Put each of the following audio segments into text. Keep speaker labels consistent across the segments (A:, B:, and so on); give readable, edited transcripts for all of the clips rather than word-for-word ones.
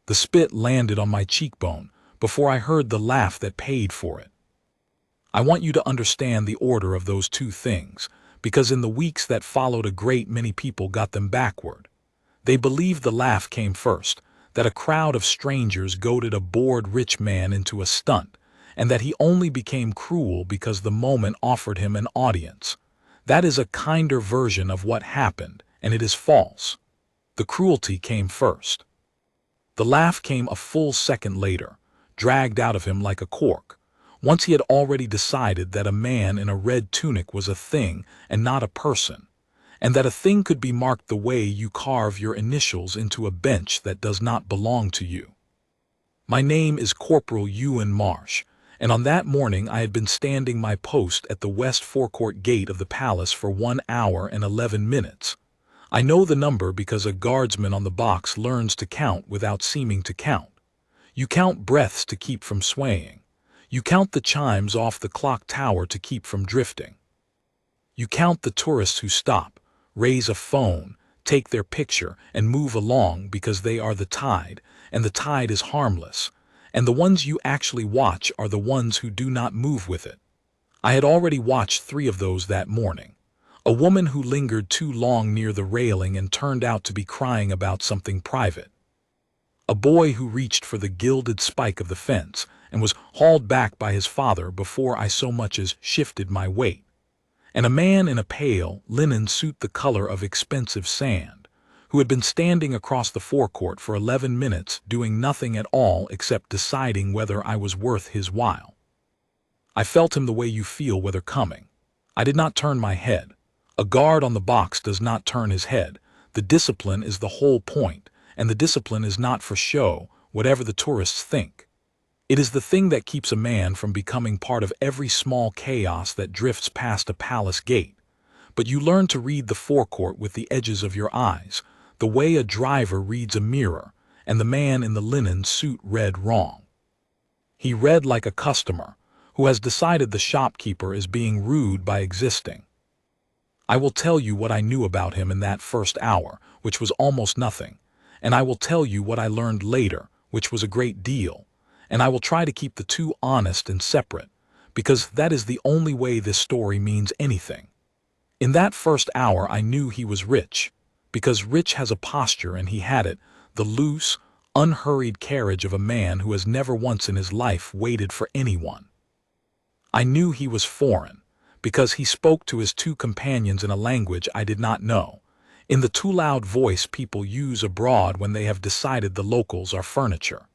A: The spit landed on my cheekbone before I heard the laugh that paid for it. I want you to understand the order of those two things, because in the weeks that followed a great many people got them backward. They believed the laugh came first, that a crowd of strangers goaded a bored rich man into a stunt, and that he only became cruel because the moment offered him an audience. That is a kinder version of what happened, and it is false. The cruelty came first. The laugh came a full second later, dragged out of him like a cork, once he had already decided that a man in a red tunic was a thing and not a person, and that a thing could be marked the way you carve your initials into a bench that does not belong to you. My name is Corporal Ewan Marsh, and on that morning I had been standing my post at the west forecourt gate of the palace for 1 hour and 11 minutes. I know the number because a guardsman on the box learns to count without seeming to count. You count breaths to keep from swaying. You count the chimes off the clock tower to keep from drifting. You count the tourists who stop, raise a phone, take their picture, and move along because they are the tide, and the tide is harmless, and the ones you actually watch are the ones who do not move with it. I had already watched 3 of those that morning. A woman who lingered too long near the railing and turned out to be crying about something private. A boy who reached for the gilded spike of the fence and was hauled back by his father before I so much as shifted my weight. And a man in a pale linen suit the color of expensive sand, who had been standing across the forecourt for 11 minutes doing nothing at all except deciding whether I was worth his while. I felt him the way you feel whether coming. I did not turn my head. A guard on the box does not turn his head. The discipline is the whole point, and the discipline is not for show, whatever the tourists think. It is the thing that keeps a man from becoming part of every small chaos that drifts past a palace gate. But you learn to read the forecourt with the edges of your eyes, the way a driver reads a mirror, and the man in the linen suit read wrong. He read like a customer, who has decided the shopkeeper is being rude by existing. I will tell you what I knew about him in that first hour, which was almost nothing, and I will tell you what I learned later, which was a great deal, and I will try to keep the two honest and separate, because that is the only way this story means anything. In that first hour I knew he was rich, because rich has a posture and he had it, the loose, unhurried carriage of a man who has never once in his life waited for anyone. I knew he was foreign, because he spoke to his 2 companions in a language I did not know, in the too loud voice people use abroad when they have decided the locals are furniture.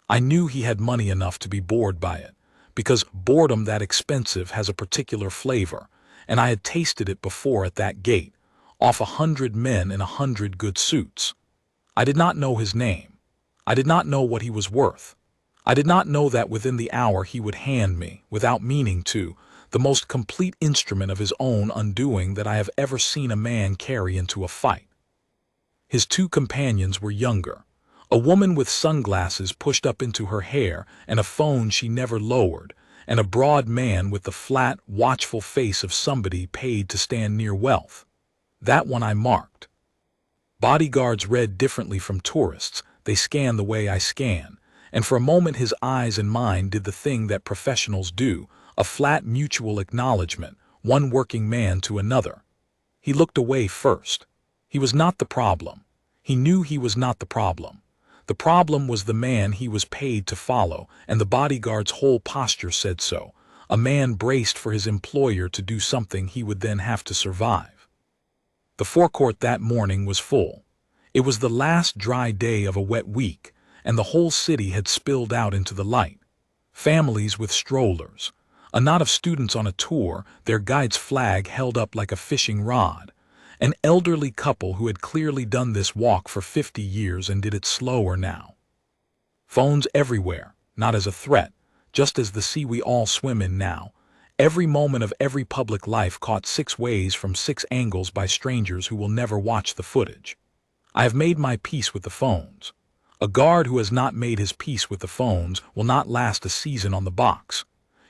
A: I knew he had money enough to be bored by it, because boredom that expensive has a particular flavor, and I had tasted it before at that gate, off 100 men in 100 good suits. I did not know his name. I did not know what he was worth. I did not know that within the hour he would hand me, without meaning to, the most complete instrument of his own undoing that I have ever seen a man carry into a fight. His 2 companions were younger, a woman with sunglasses pushed up into her hair and a phone she never lowered, and a broad man with the flat, watchful face of somebody paid to stand near wealth. That one I marked. Bodyguards read differently from tourists. They scan the way I scan, and for a moment his eyes and mine did the thing that professionals do, a flat mutual acknowledgement, one working man to another. He looked away first. He was not the problem. He knew he was not the problem. The problem was the man he was paid to follow, and the bodyguard's whole posture said so, a man braced for his employer to do something he would then have to survive. The forecourt that morning was full. It was the last dry day of a wet week, and the whole city had spilled out into the light. Families with strollers, a knot of students on a tour, their guide's flag held up like a fishing rod, an elderly couple who had clearly done this walk for 50 years and did it slower now. Phones everywhere, not as a threat, just as the sea we all swim in now. Every moment of every public life caught 6 ways from 6 angles by strangers who will never watch the footage. I have made my peace with the phones. A guard who has not made his peace with the phones will not last a season on the box.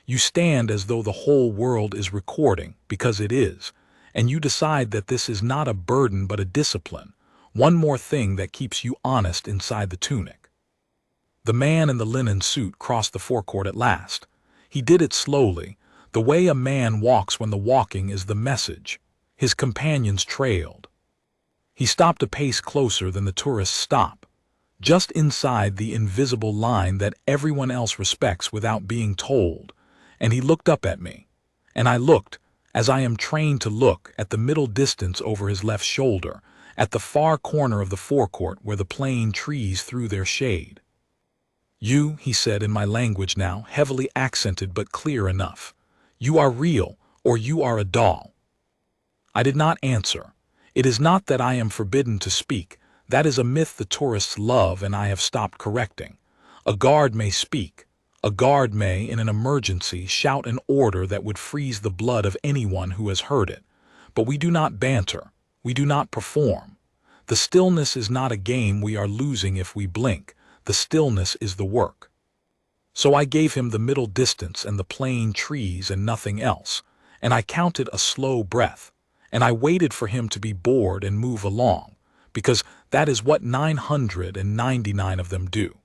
A: You stand as though the whole world is recording, because it is, and you decide that this is not a burden but a discipline, one more thing that keeps you honest inside the tunic. The man in the linen suit crossed the forecourt at last. He did it slowly, the way a man walks when the walking is the message. His companions trailed. He stopped a pace closer than the tourists stop, just inside the invisible line that everyone else respects without being told, and he looked up at me. And I looked, as I am trained to look, at the middle distance over his left shoulder, at the far corner of the forecourt where the plane trees threw their shade. "You," he said in my language now, heavily accented but clear enough. "You are real, or you are a doll." I did not answer. It is not that I am forbidden to speak. That is a myth the tourists love and I have stopped correcting. A guard may speak. A guard may, in an emergency, shout an order that would freeze the blood of anyone who has heard it. But we do not banter. We do not perform. The stillness is not a game we are losing if we blink. The stillness is the work. So I gave him the middle distance and the plain trees and nothing else, and I counted a slow breath, and I waited for him to be bored and move along, because that is what 999 of them do.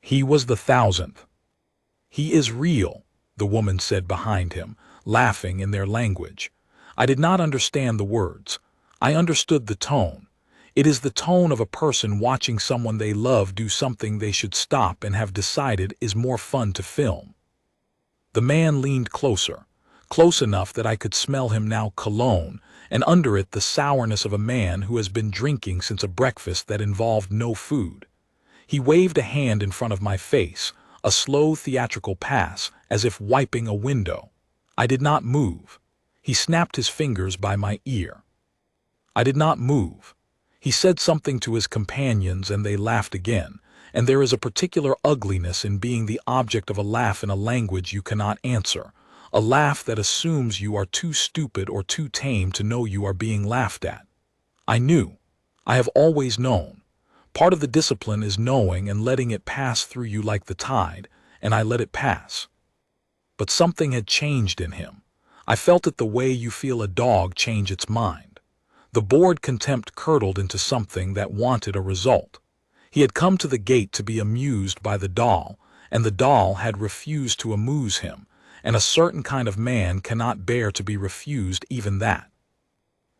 A: He was the 1,000th. "He is real," the woman said behind him, laughing in their language. I did not understand the words. I understood the tone. It is the tone of a person watching someone they love do something they should stop and have decided is more fun to film. The man leaned closer, close enough that I could smell him now cologne, and under it the sourness of a man who has been drinking since a breakfast that involved no food. He waved a hand in front of my face, a slow theatrical pass, as if wiping a window. I did not move. He snapped his fingers by my ear. I did not move. He said something to his companions and they laughed again, and there is a particular ugliness in being the object of a laugh in a language you cannot answer, a laugh that assumes you are too stupid or too tame to know you are being laughed at. I knew. I have always known. Part of the discipline is knowing and letting it pass through you like the tide, and I let it pass. But something had changed in him. I felt it the way you feel a dog change its mind. The bored contempt curdled into something that wanted a result. He had come to the gate to be amused by the doll, and the doll had refused to amuse him, and a certain kind of man cannot bear to be refused even that.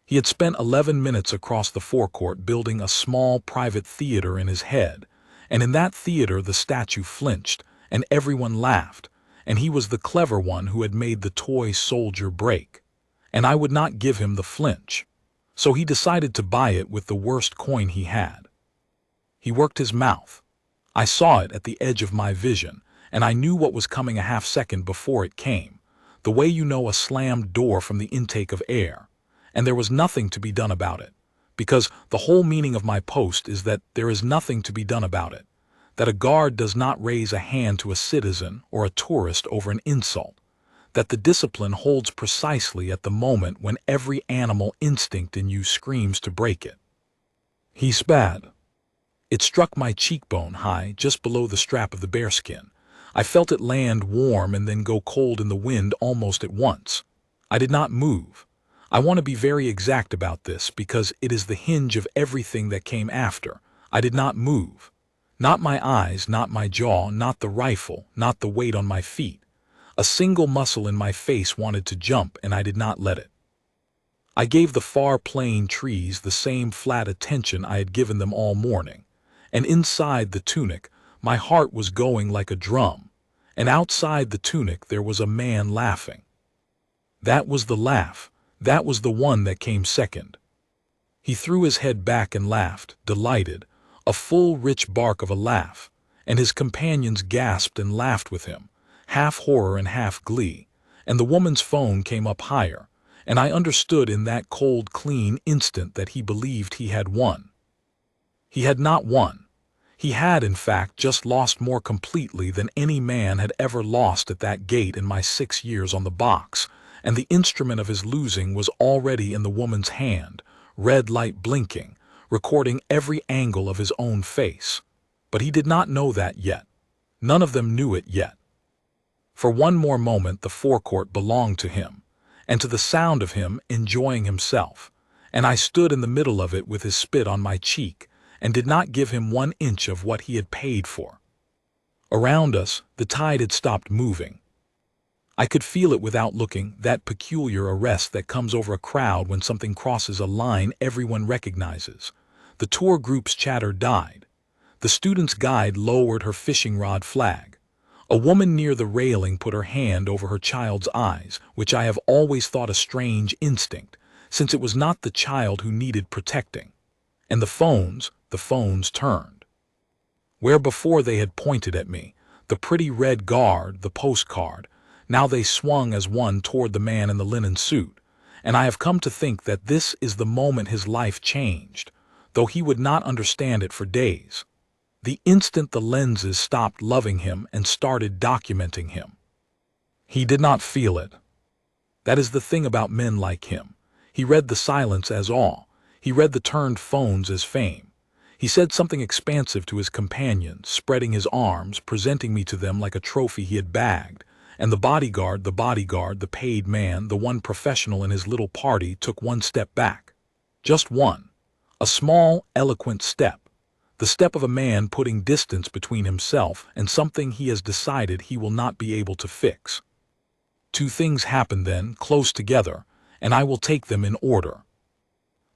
A: He had spent 11 minutes across the forecourt building a small private theater in his head, and in that theater the statue flinched, and everyone laughed, and he was the clever one who had made the toy soldier break. And I would not give him the flinch. So he decided to buy it with the worst coin he had. He worked his mouth. I saw it at the edge of my vision, and I knew what was coming a half second before it came, the way you know a slammed door from the intake of air. And there was nothing to be done about it, because the whole meaning of my post is that there is nothing to be done about it, that a guard does not raise a hand to a citizen or a tourist over an insult, that the discipline holds precisely at the moment when every animal instinct in you screams to break it. He spat. It struck my cheekbone high, just below the strap of the bearskin. I felt it land warm and then go cold in the wind almost at once. I did not move. I want to be very exact about this because it is the hinge of everything that came after. I did not move. Not my eyes, not my jaw, not the rifle, not the weight on my feet. A single muscle in my face wanted to jump, and I did not let it. I gave the far plain trees the same flat attention I had given them all morning, and inside the tunic my heart was going like a drum, and outside the tunic there was a man laughing. That was the laugh. That was the one that came second. He threw his head back and laughed, delighted, a full, rich bark of a laugh, and his companions gasped and laughed with him, half horror and half glee, and the woman's phone came up higher, and I understood in that cold, clean instant that he believed he had won. He had not won. He had, in fact, just lost more completely than any man had ever lost at that gate in my 6 years on the box, and the instrument of his losing was already in the woman's hand, red light blinking, recording every angle of his own face. But he did not know that yet. None of them knew it yet. For one more moment the forecourt belonged to him, and to the sound of him enjoying himself, and I stood in the middle of it with his spit on my cheek, and did not give him 1 inch of what he had paid for. Around us, the tide had stopped moving. I could feel it without looking, that peculiar arrest that comes over a crowd when something crosses a line everyone recognizes. The tour group's chatter died. The student's guide lowered her fishing rod flag. A woman near the railing put her hand over her child's eyes, which I have always thought a strange instinct, since it was not the child who needed protecting. And the phones turned. Where before they had pointed at me, the pretty red guard, the postcard, now they swung as one toward the man in the linen suit, and I have come to think that this is the moment his life changed, though he would not understand it for days. The instant the lenses stopped loving him and started documenting him. He did not feel it. That is the thing about men like him. He read the silence as awe. He read the turned phones as fame. He said something expansive to his companions, spreading his arms, presenting me to them like a trophy he had bagged. And the bodyguard, the paid man, the one professional in his little party took one step back. Just one. A small, eloquent step. The step of a man putting distance between himself and something he has decided he will not be able to fix. Two things happened then, close together, and I will take them in order.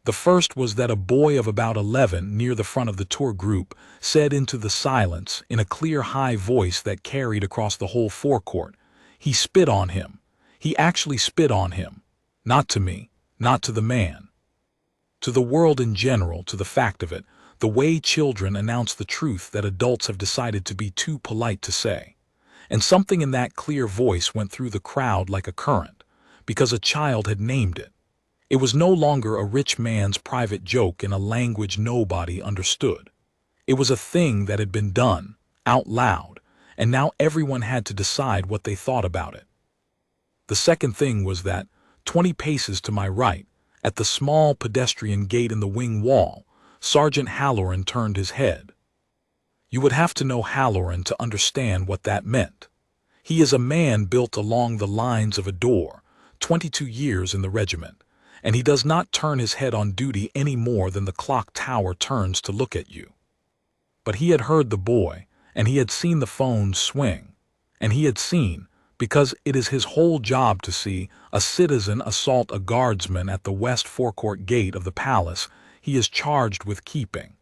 A: The first was that a boy of about 11 near the front of the tour group said into the silence in a clear high voice that carried across the whole forecourt, "He spit on him. He actually spit on him. Not to me, not to the man. To the world in general, to the fact of it, the way children announce the truth that adults have decided to be too polite to say." And something in that clear voice went through the crowd like a current, because a child had named it. It was no longer a rich man's private joke in a language nobody understood. It was a thing that had been done, out loud, and now everyone had to decide what they thought about it. The second thing was that, 20 paces to my right, at the small pedestrian gate in the wing wall, Sergeant Halloran turned his head. You would have to know Halloran to understand what that meant. He is a man built along the lines of a door, 22 years in the regiment, and he does not turn his head on duty any more than the clock tower turns to look at you. But he had heard the boy, and he had seen the phone swing, and he had seen, because it is his whole job to see, a citizen assault a guardsman at the west forecourt gate of the palace he is charged with keeping.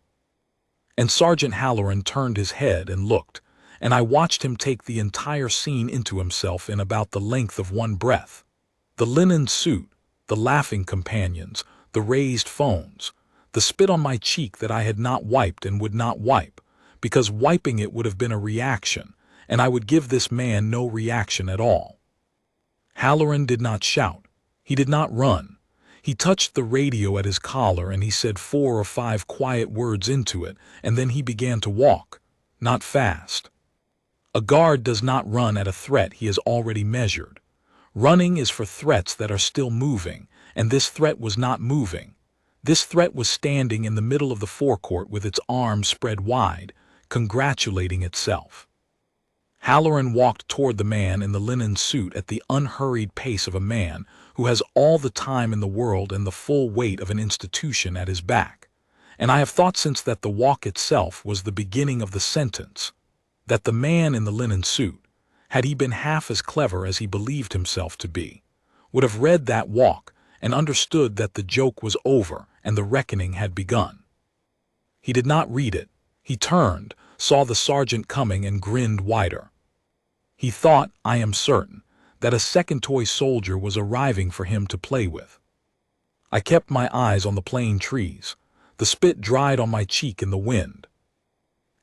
A: And Sergeant Halloran turned his head and looked, and I watched him take the entire scene into himself in about the length of one breath. The linen suit, the laughing companions, the raised phones, the spit on my cheek that I had not wiped and would not wipe, because wiping it would have been a reaction, and I would give this man no reaction at all. Halloran did not shout. He did not run. He touched the radio at his collar and he said 4 or 5 quiet words into it, and then he began to walk, not fast. A guard does not run at a threat he has already measured. Running is for threats that are still moving, and this threat was not moving. This threat was standing in the middle of the forecourt with its arms spread wide, congratulating itself. Halloran walked toward the man in the linen suit at the unhurried pace of a man who has all the time in the world and the full weight of an institution at his back. And I have thought since that the walk itself was the beginning of the sentence, that the man in the linen suit, had he been half as clever as he believed himself to be, would have read that walk and understood that the joke was over and the reckoning had begun. He did not read it. He turned, saw the sergeant coming and grinned wider. He thought, I am certain, that a second toy soldier was arriving for him to play with. I kept my eyes on the plane trees. The spit dried on my cheek in the wind.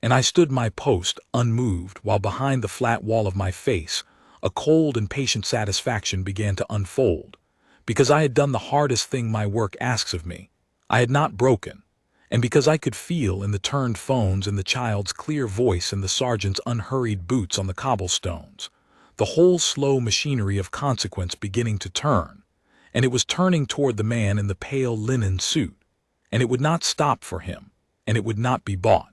A: And I stood my post, unmoved, while behind the flat wall of my face, a cold and patient satisfaction began to unfold, because I had done the hardest thing my work asks of me. I had not broken, and because I could feel in the turned phones and the child's clear voice and the sergeant's unhurried boots on the cobblestones, the whole slow machinery of consequence beginning to turn, and it was turning toward the man in the pale linen suit, and it would not stop for him, and it would not be bought.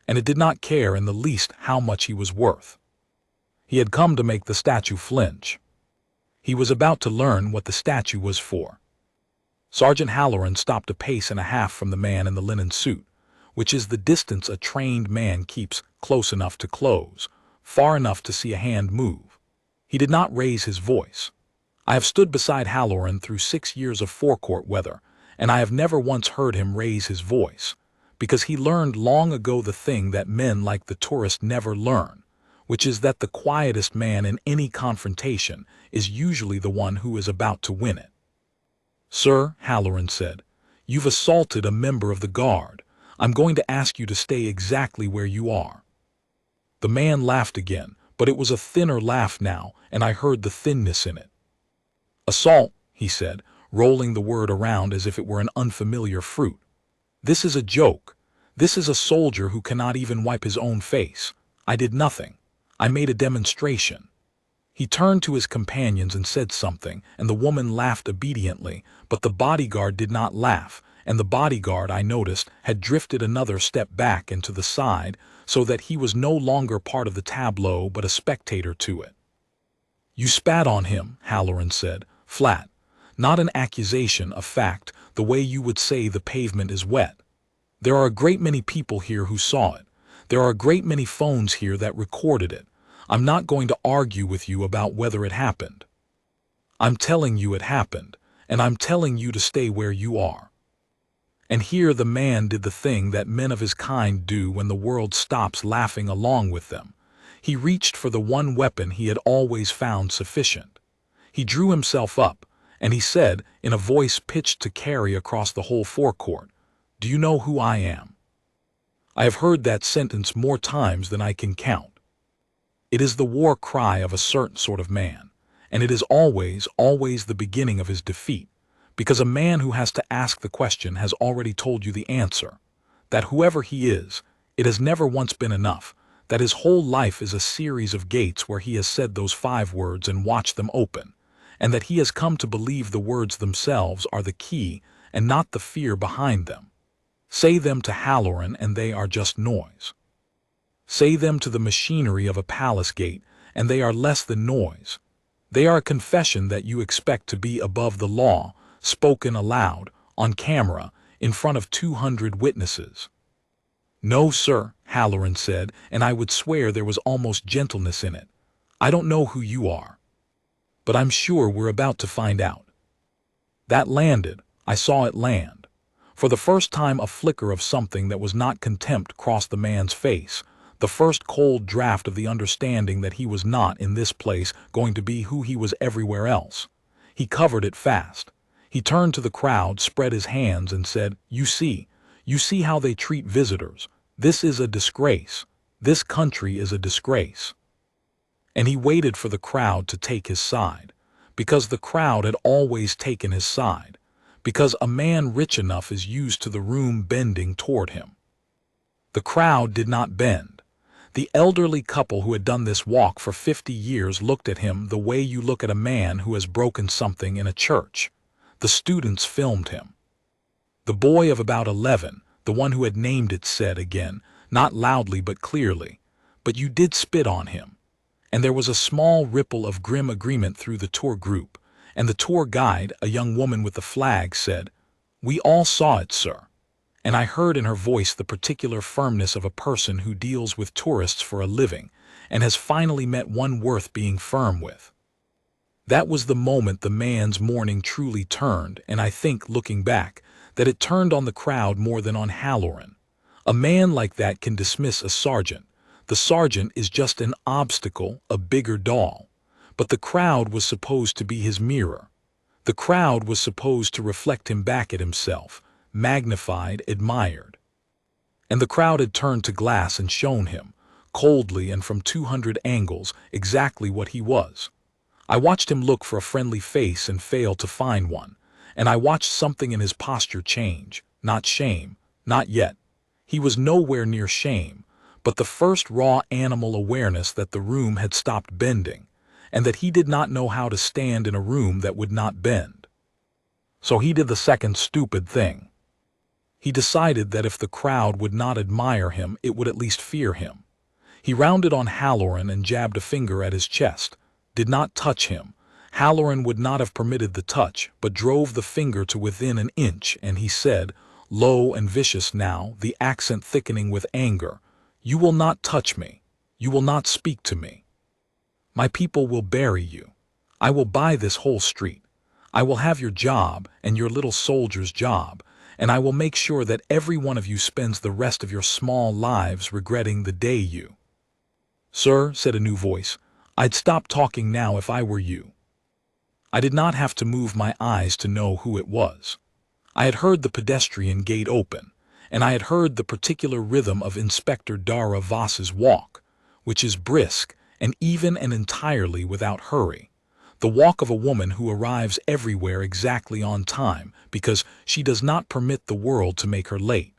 A: And it did not care in the least how much he was worth. He had come to make the statue flinch. He was about to learn what the statue was for. Sergeant Halloran stopped a pace and a half from the man in the linen suit, which is the distance a trained man keeps close enough to close, far enough to see a hand move. He did not raise his voice. I have stood beside Halloran through 6 years of forecourt weather, and I have never once heard him raise his voice, because he learned long ago the thing that men like the tourist never learn, which is that the quietest man in any confrontation is usually the one who is about to win it. "Sir," Halloran said, "you've assaulted a member of the guard. I'm going to ask you to stay exactly where you are." The man laughed again, but it was a thinner laugh now, and I heard the thinness in it. "Assault," he said, rolling the word around as if it were an unfamiliar fruit. "This is a joke. This is a soldier who cannot even wipe his own face. I did nothing. I made a demonstration." He turned to his companions and said something, and the woman laughed obediently, but the bodyguard did not laugh, and the bodyguard, I noticed, had drifted another step back and to the side, so that he was no longer part of the tableau but a spectator to it. "You spat on him," Halloran said, flat. "Not an accusation, a fact, the way you would say the pavement is wet. There are a great many people here who saw it. There are a great many phones here that recorded it. I'm not going to argue with you about whether it happened. I'm telling you it happened, and I'm telling you to stay where you are." And here the man did the thing that men of his kind do when the world stops laughing along with them. He reached for the one weapon he had always found sufficient. He drew himself up, and he said, in a voice pitched to carry across the whole forecourt, "Do you know who I am?" I have heard that sentence more times than I can count. It is the war cry of a certain sort of man, and it is always, always the beginning of his defeat, because a man who has to ask the question has already told you the answer, that whoever he is, it has never once been enough, that his whole life is a series of gates where he has said those 5 words and watched them open, and that he has come to believe the words themselves are the key and not the fear behind them. Say them to Halloran and they are just noise. Say them to the machinery of a palace gate, and they are less than noise. They are a confession that you expect to be above the law, spoken aloud, on camera, in front of 200 witnesses. "No, sir," Halloran said, and I would swear there was almost gentleness in it. "I don't know who you are. But I'm sure we're about to find out." That landed. I saw it land. For the first time a flicker of something that was not contempt crossed the man's face. The first cold draft of the understanding that he was not in this place going to be who he was everywhere else. He covered it fast. He turned to the crowd, spread his hands, and said, you see how they treat visitors. This is a disgrace. This country is a disgrace." And he waited for the crowd to take his side, because the crowd had always taken his side, because a man rich enough is used to the room bending toward him. The crowd did not bend. The elderly couple who had done this walk for 50 years looked at him the way you look at a man who has broken something in a church. The students filmed him. The boy of about 11, the one who had named it, said again, not loudly but clearly, "But you did spit on him." And there was a small ripple of grim agreement through the tour group, and the tour guide, a young woman with the flag, said, "We all saw it, sir." And I heard in her voice the particular firmness of a person who deals with tourists for a living and has finally met one worth being firm with. That was the moment the man's mourning truly turned, and I think, looking back, that it turned on the crowd more than on Halloran. A man like that can dismiss a sergeant. The sergeant is just an obstacle, a bigger doll. But the crowd was supposed to be his mirror. The crowd was supposed to reflect him back at himself, magnified, admired. And the crowd had turned to glass and shown him, coldly and from 200 angles, exactly what he was. I watched him look for a friendly face and fail to find one, and I watched something in his posture change. Not shame, not yet. He was nowhere near shame, but the first raw animal awareness that the room had stopped bending, and that he did not know how to stand in a room that would not bend. So he did the second stupid thing. He decided that if the crowd would not admire him, it would at least fear him. He rounded on Halloran and jabbed a finger at his chest. Did not touch him. Halloran would not have permitted the touch, but drove the finger to within an inch, and he said, low and vicious now, the accent thickening with anger. "You will not touch me. You will not speak to me. My people will bury you. I will buy this whole street. I will have your job and your little soldier's job, and I will make sure that every one of you spends the rest of your small lives regretting the day you—" "Sir," said a new voice, "I'd stop talking now if I were you." I did not have to move my eyes to know who it was. I had heard the pedestrian gate open, and I had heard the particular rhythm of Inspector Dara Voss's walk, which is brisk and even and entirely without hurry, the walk of a woman who arrives everywhere exactly on time because she does not permit the world to make her late.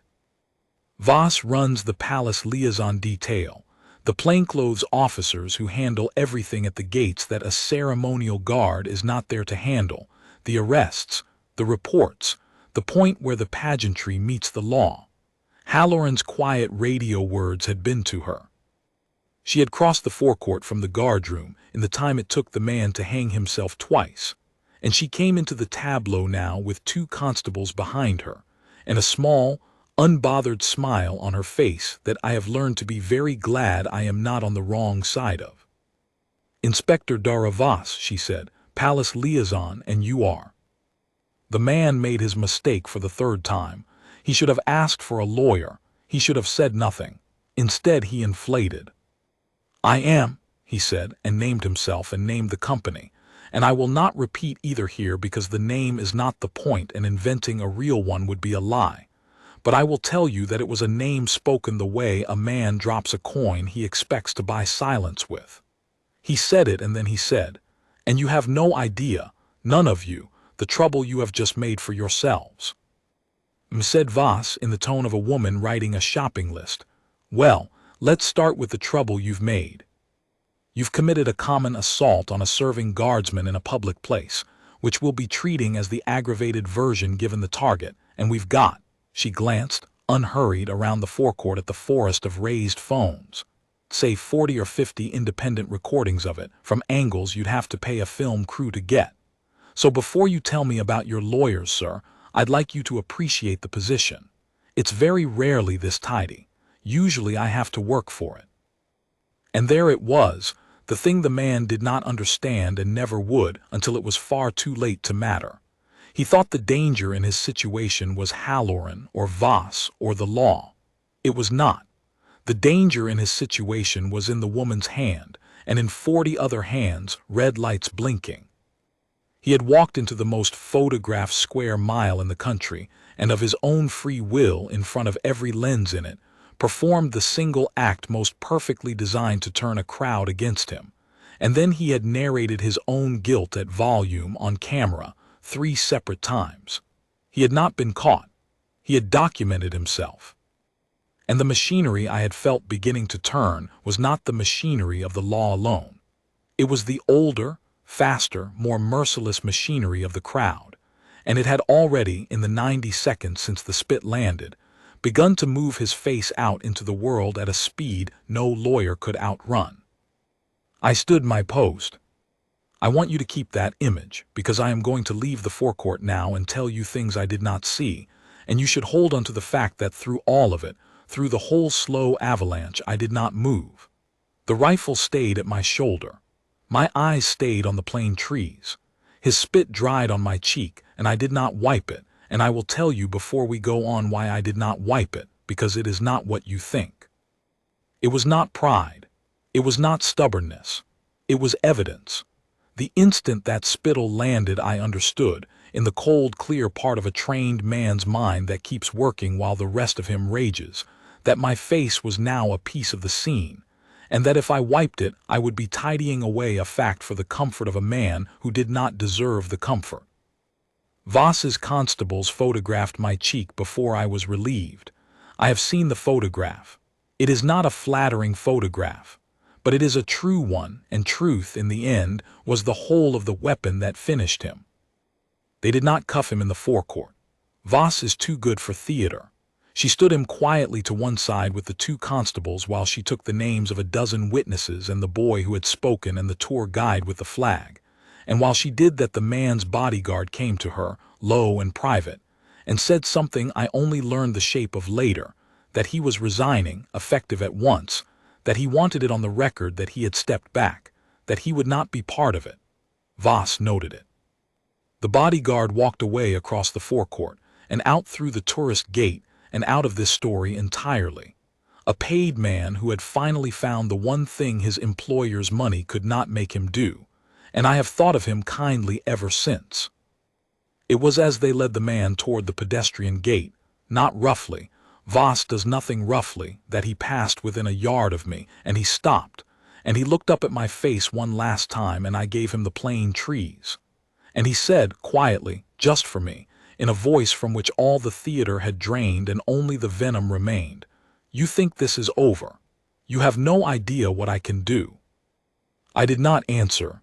A: Voss runs the palace liaison detail, the plainclothes officers who handle everything at the gates that a ceremonial guard is not there to handle, the arrests, the reports, the point where the pageantry meets the law. Halloran's quiet radio words had been to her. She had crossed the forecourt from the guardroom in the time it took the man to hang himself twice, and she came into the tableau now with 2 constables behind her, and a small, unbothered smile on her face that I have learned to be very glad I am not on the wrong side of. "Inspector Dara Voss," she said, "Palace Liaison, and you are—" The man made his mistake for the 3rd time. He should have asked for a lawyer. He should have said nothing. Instead, he inflated. "I am," he said, and named himself and named the company, and I will not repeat either here because the name is not the point and inventing a real one would be a lie. But I will tell you that it was a name spoken the way a man drops a coin he expects to buy silence with. He said it, and then he said, "And you have no idea, none of you, the trouble you have just made for yourselves." Said Voss in the tone of a woman writing a shopping list. "Well, let's start with the trouble you've made. You've committed a common assault on a serving guardsman in a public place, which we'll be treating as the aggravated version given the target, and we've got—" She glanced, unhurried, around the forecourt at the forest of raised phones. Say 40 or 50 independent recordings of it, from angles you'd have to pay a film crew to get. So before you tell me about your lawyers, sir, I'd like you to appreciate the position. It's very rarely this tidy. Usually I have to work for it. And there it was, the thing the man did not understand and never would until it was far too late to matter. He thought the danger in his situation was Halloran or Voss or the law. It was not. The danger in his situation was in the woman's hand, and in 40 other hands, red lights blinking. He had walked into the most photographed square mile in the country, and of his own free will, in front of every lens in it, performed the single act most perfectly designed to turn a crowd against him. And then he had narrated his own guilt at volume on camera 3 separate times. He had not been caught. He had documented himself. And the machinery I had felt beginning to turn was not the machinery of the law alone. It was the older, faster, more merciless machinery of the crowd, and it had already, in the 90 seconds since the spit landed, begun to move his face out into the world at a speed no lawyer could outrun. I stood my post. I want you to keep that image, because I am going to leave the forecourt now and tell you things I did not see, and you should hold on to the fact that through all of it, through the whole slow avalanche, I did not move. The rifle stayed at my shoulder. My eyes stayed on the plain trees. His spit dried on my cheek, and I did not wipe it, and I will tell you before we go on why I did not wipe it, because it is not what you think. It was not pride. It was not stubbornness. It was evidence. The instant that spittle landed, I understood, in the cold, clear part of a trained man's mind that keeps working while the rest of him rages, that my face was now a piece of the scene, and that if I wiped it, I would be tidying away a fact for the comfort of a man who did not deserve the comfort. Voss's constables photographed my cheek before I was relieved. I have seen the photograph. It is not a flattering photograph, but it is a true one, and truth, in the end, was the whole of the weapon that finished him. They did not cuff him in the forecourt. Voss is too good for theater. She stood him quietly to one side with the 2 constables while she took the names of a dozen witnesses and the boy who had spoken and the tour guide with the flag. And while she did that, the man's bodyguard came to her, low and private, and said something I only learned the shape of later, that he was resigning, effective at once, that he wanted it on the record that he had stepped back, that he would not be part of it. Voss noted it. The bodyguard walked away across the forecourt, and out through the tourist gate, and out of this story entirely. A paid man who had finally found the one thing his employer's money could not make him do, and I have thought of him kindly ever since. It was as they led the man toward the pedestrian gate, not roughly, Voss does nothing roughly, that he passed within a yard of me, and he stopped, and he looked up at my face one last time, and I gave him the plain trees. And he said, quietly, just for me, in a voice from which all the theater had drained and only the venom remained, "You think this is over. You have no idea what I can do." I did not answer.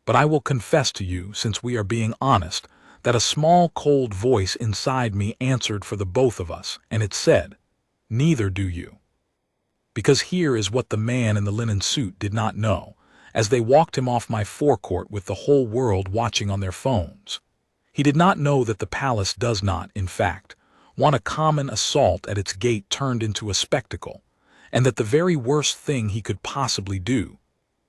A: But I will confess to you, since we are being honest, that a small cold voice inside me answered for the both of us, and it said, "Neither do you." Because here is what the man in the linen suit did not know, as they walked him off my forecourt with the whole world watching on their phones. He did not know that the palace does not, in fact, want a common assault at its gate turned into a spectacle, and that the very worst thing he could possibly do,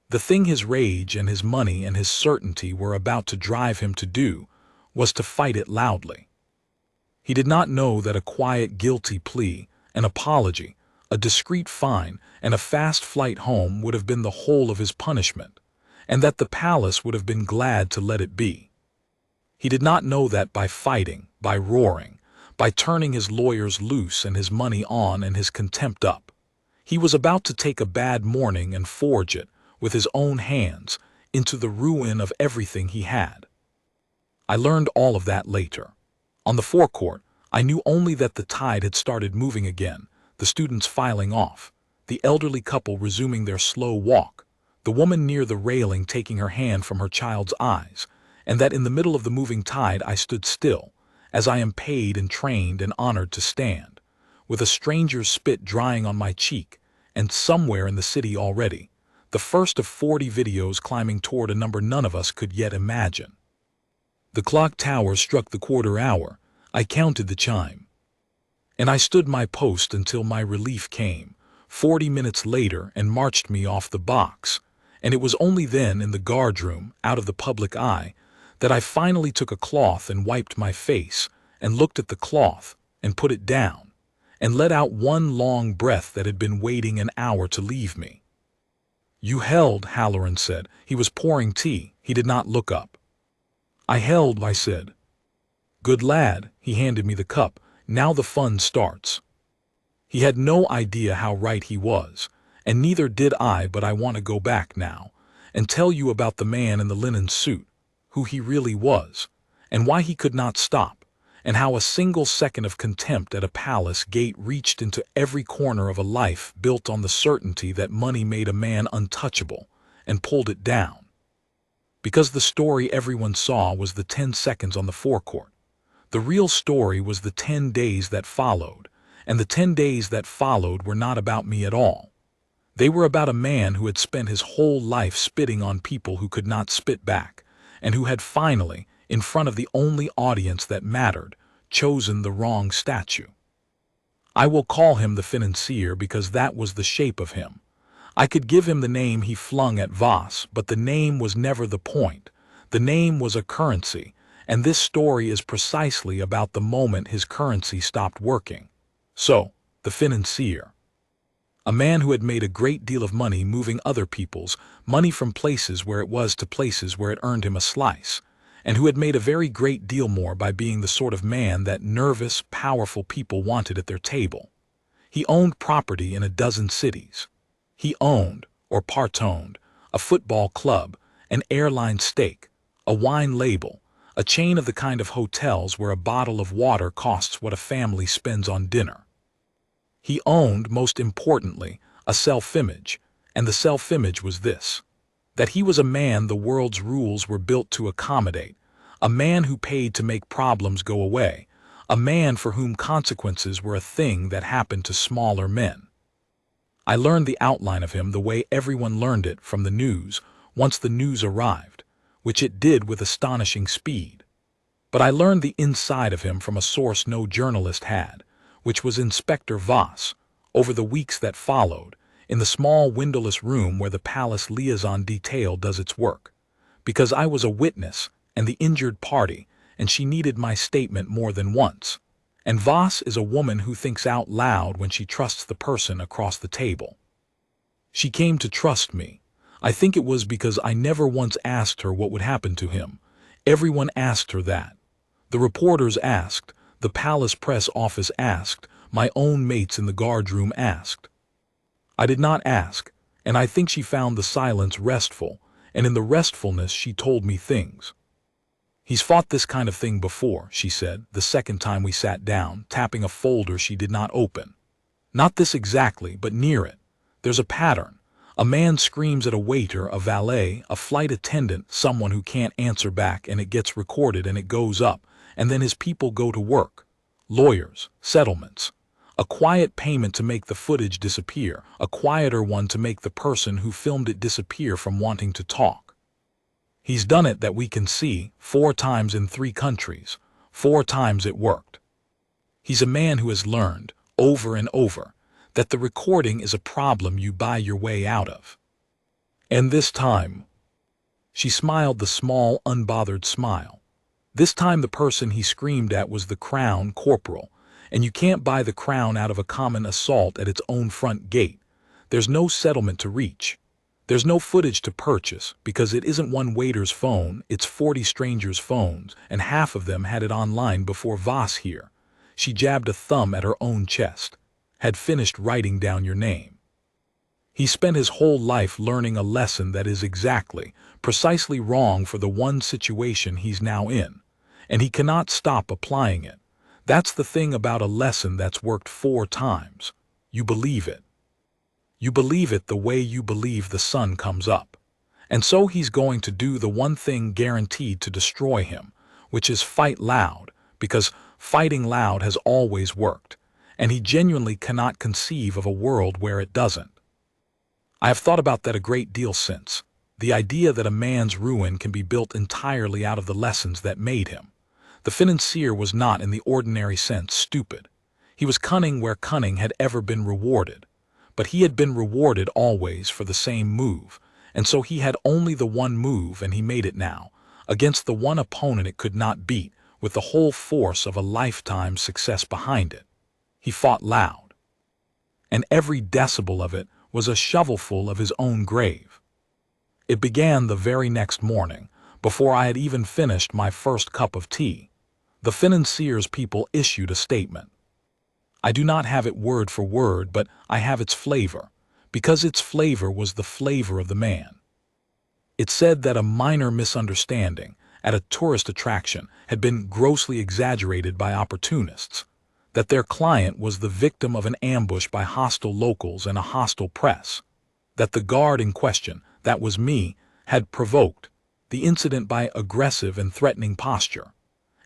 A: the thing his rage and his money and his certainty were about to drive him to do, was to fight it loudly. He did not know that a quiet guilty plea, an apology, a discreet fine, and a fast flight home would have been the whole of his punishment, and that the palace would have been glad to let it be. He did not know that by fighting, by roaring, by turning his lawyers loose and his money on and his contempt up, he was about to take a bad morning and forge it, with his own hands, into the ruin of everything he had. I learned all of that later. On the forecourt, I knew only that the tide had started moving again, the students filing off, the elderly couple resuming their slow walk, the woman near the railing taking her hand from her child's eyes, and that in the middle of the moving tide I stood still, as I am paid and trained and honored to stand, with a stranger's spit drying on my cheek, and somewhere in the city already, the first of 40 videos climbing toward a number none of us could yet imagine. The clock tower struck the quarter hour. I counted the chime. And I stood my post until my relief came, 40 minutes later, and marched me off the box, and it was only then, in the guardroom, out of the public eye, that I finally took a cloth and wiped my face, and looked at the cloth, and put it down, and let out one long breath that had been waiting an hour to leave me. "You held," Halloran said. He was pouring tea. He did not look up. "I held," I said. "Good lad." He handed me the cup. "Now the fun starts." He had no idea how right he was, and neither did I, but I want to go back now, and tell you about the man in the linen suit, who he really was, and why he could not stop, and how a single second of contempt at a palace gate reached into every corner of a life built on the certainty that money made a man untouchable, and pulled it down. Because the story everyone saw was the 10 seconds on the forecourt. The real story was the 10 days that followed, and the 10 days that followed were not about me at all. They were about a man who had spent his whole life spitting on people who could not spit back, and who had finally, in front of the only audience that mattered, chosen the wrong statue. I will call him the financier because that was the shape of him. I could give him the name he flung at Voss, but the name was never the point. The name was a currency, and this story is precisely about the moment his currency stopped working. So, the financier. A man who had made a great deal of money moving other people's money from places where it was to places where it earned him a slice, and who had made a very great deal more by being the sort of man that nervous, powerful people wanted at their table. He owned property in a dozen cities. He owned, or part-owned, a football club, an airline stake, a wine label, a chain of the kind of hotels where a bottle of water costs what a family spends on dinner. He owned, most importantly, a self-image, and the self-image was this: that he was a man the world's rules were built to accommodate, a man who paid to make problems go away, a man for whom consequences were a thing that happened to smaller men. I learned the outline of him the way everyone learned it from the news, once the news arrived, which it did with astonishing speed. But I learned the inside of him from a source no journalist had, which was Inspector Voss, over the weeks that followed, in the small windowless room where the palace liaison detail does its work. Because I was a witness and the injured party, and she needed my statement more than once. And Voss is a woman who thinks out loud when she trusts the person across the table. She came to trust me. I think it was because I never once asked her what would happen to him. Everyone asked her that. The reporters asked, the palace press office asked, my own mates in the guardroom asked. I did not ask, and I think she found the silence restful, and in the restfulness she told me things. He's fought this kind of thing before, she said, the second time we sat down, tapping a folder she did not open. Not this exactly, but near it. There's a pattern. A man screams at a waiter, a valet, a flight attendant, someone who can't answer back, and it gets recorded and it goes up, and then his people go to work. Lawyers, settlements. A quiet payment to make the footage disappear, a quieter one to make the person who filmed it disappear from wanting to talk. He's done it that we can see, 4 times in 3 countries. 4 times it worked. He's a man who has learned, over and over, that the recording is a problem you buy your way out of. And this time, she smiled the small, unbothered smile. This time the person he screamed at was the Crown Corporal, and you can't buy the Crown out of a common assault at its own front gate. There's no settlement to reach. There's no footage to purchase, because it isn't one waiter's phone, it's 40 strangers' phones, and half of them had it online before Voss here. She jabbed a thumb at her own chest. Had finished writing down your name. He spent his whole life learning a lesson that is exactly, precisely wrong for the one situation he's now in, and he cannot stop applying it. That's the thing about a lesson that's worked 4 times. You believe it. You believe it the way you believe the sun comes up. And so he's going to do the one thing guaranteed to destroy him, which is fight loud, because fighting loud has always worked, and he genuinely cannot conceive of a world where it doesn't. I have thought about that a great deal since. The idea that a man's ruin can be built entirely out of the lessons that made him. The financier was not in the ordinary sense stupid. He was cunning where cunning had ever been rewarded. But he had been rewarded always for the same move, and so he had only the one move, and he made it now, against the one opponent it could not beat, with the whole force of a lifetime's success behind it. He fought loud. And every decibel of it was a shovelful of his own grave. It began the very next morning, before I had even finished my first cup of tea. The financier's people issued a statement. I do not have it word for word, but I have its flavor, because its flavor was the flavor of the man. It said that a minor misunderstanding at a tourist attraction had been grossly exaggerated by opportunists, that their client was the victim of an ambush by hostile locals and a hostile press, that the guard in question, that was me, had provoked the incident by aggressive and threatening posture,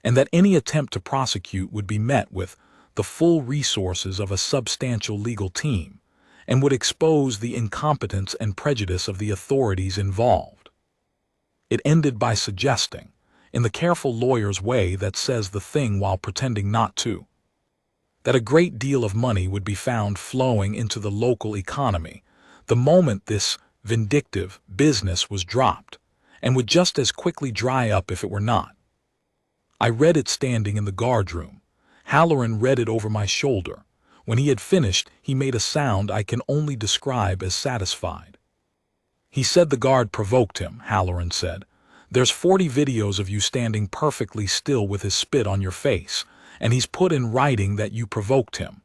A: and that any attempt to prosecute would be met with the full resources of a substantial legal team, and would expose the incompetence and prejudice of the authorities involved. It ended by suggesting, in the careful lawyer's way that says the thing while pretending not to, that a great deal of money would be found flowing into the local economy the moment this vindictive business was dropped, and would just as quickly dry up if it were not. I read it standing in the guardroom. Halloran read it over my shoulder. When he had finished, he made a sound I can only describe as satisfied. He said the guard provoked him, Halloran said. There's 40 videos of you standing perfectly still with his spit on your face, and he's put in writing that you provoked him.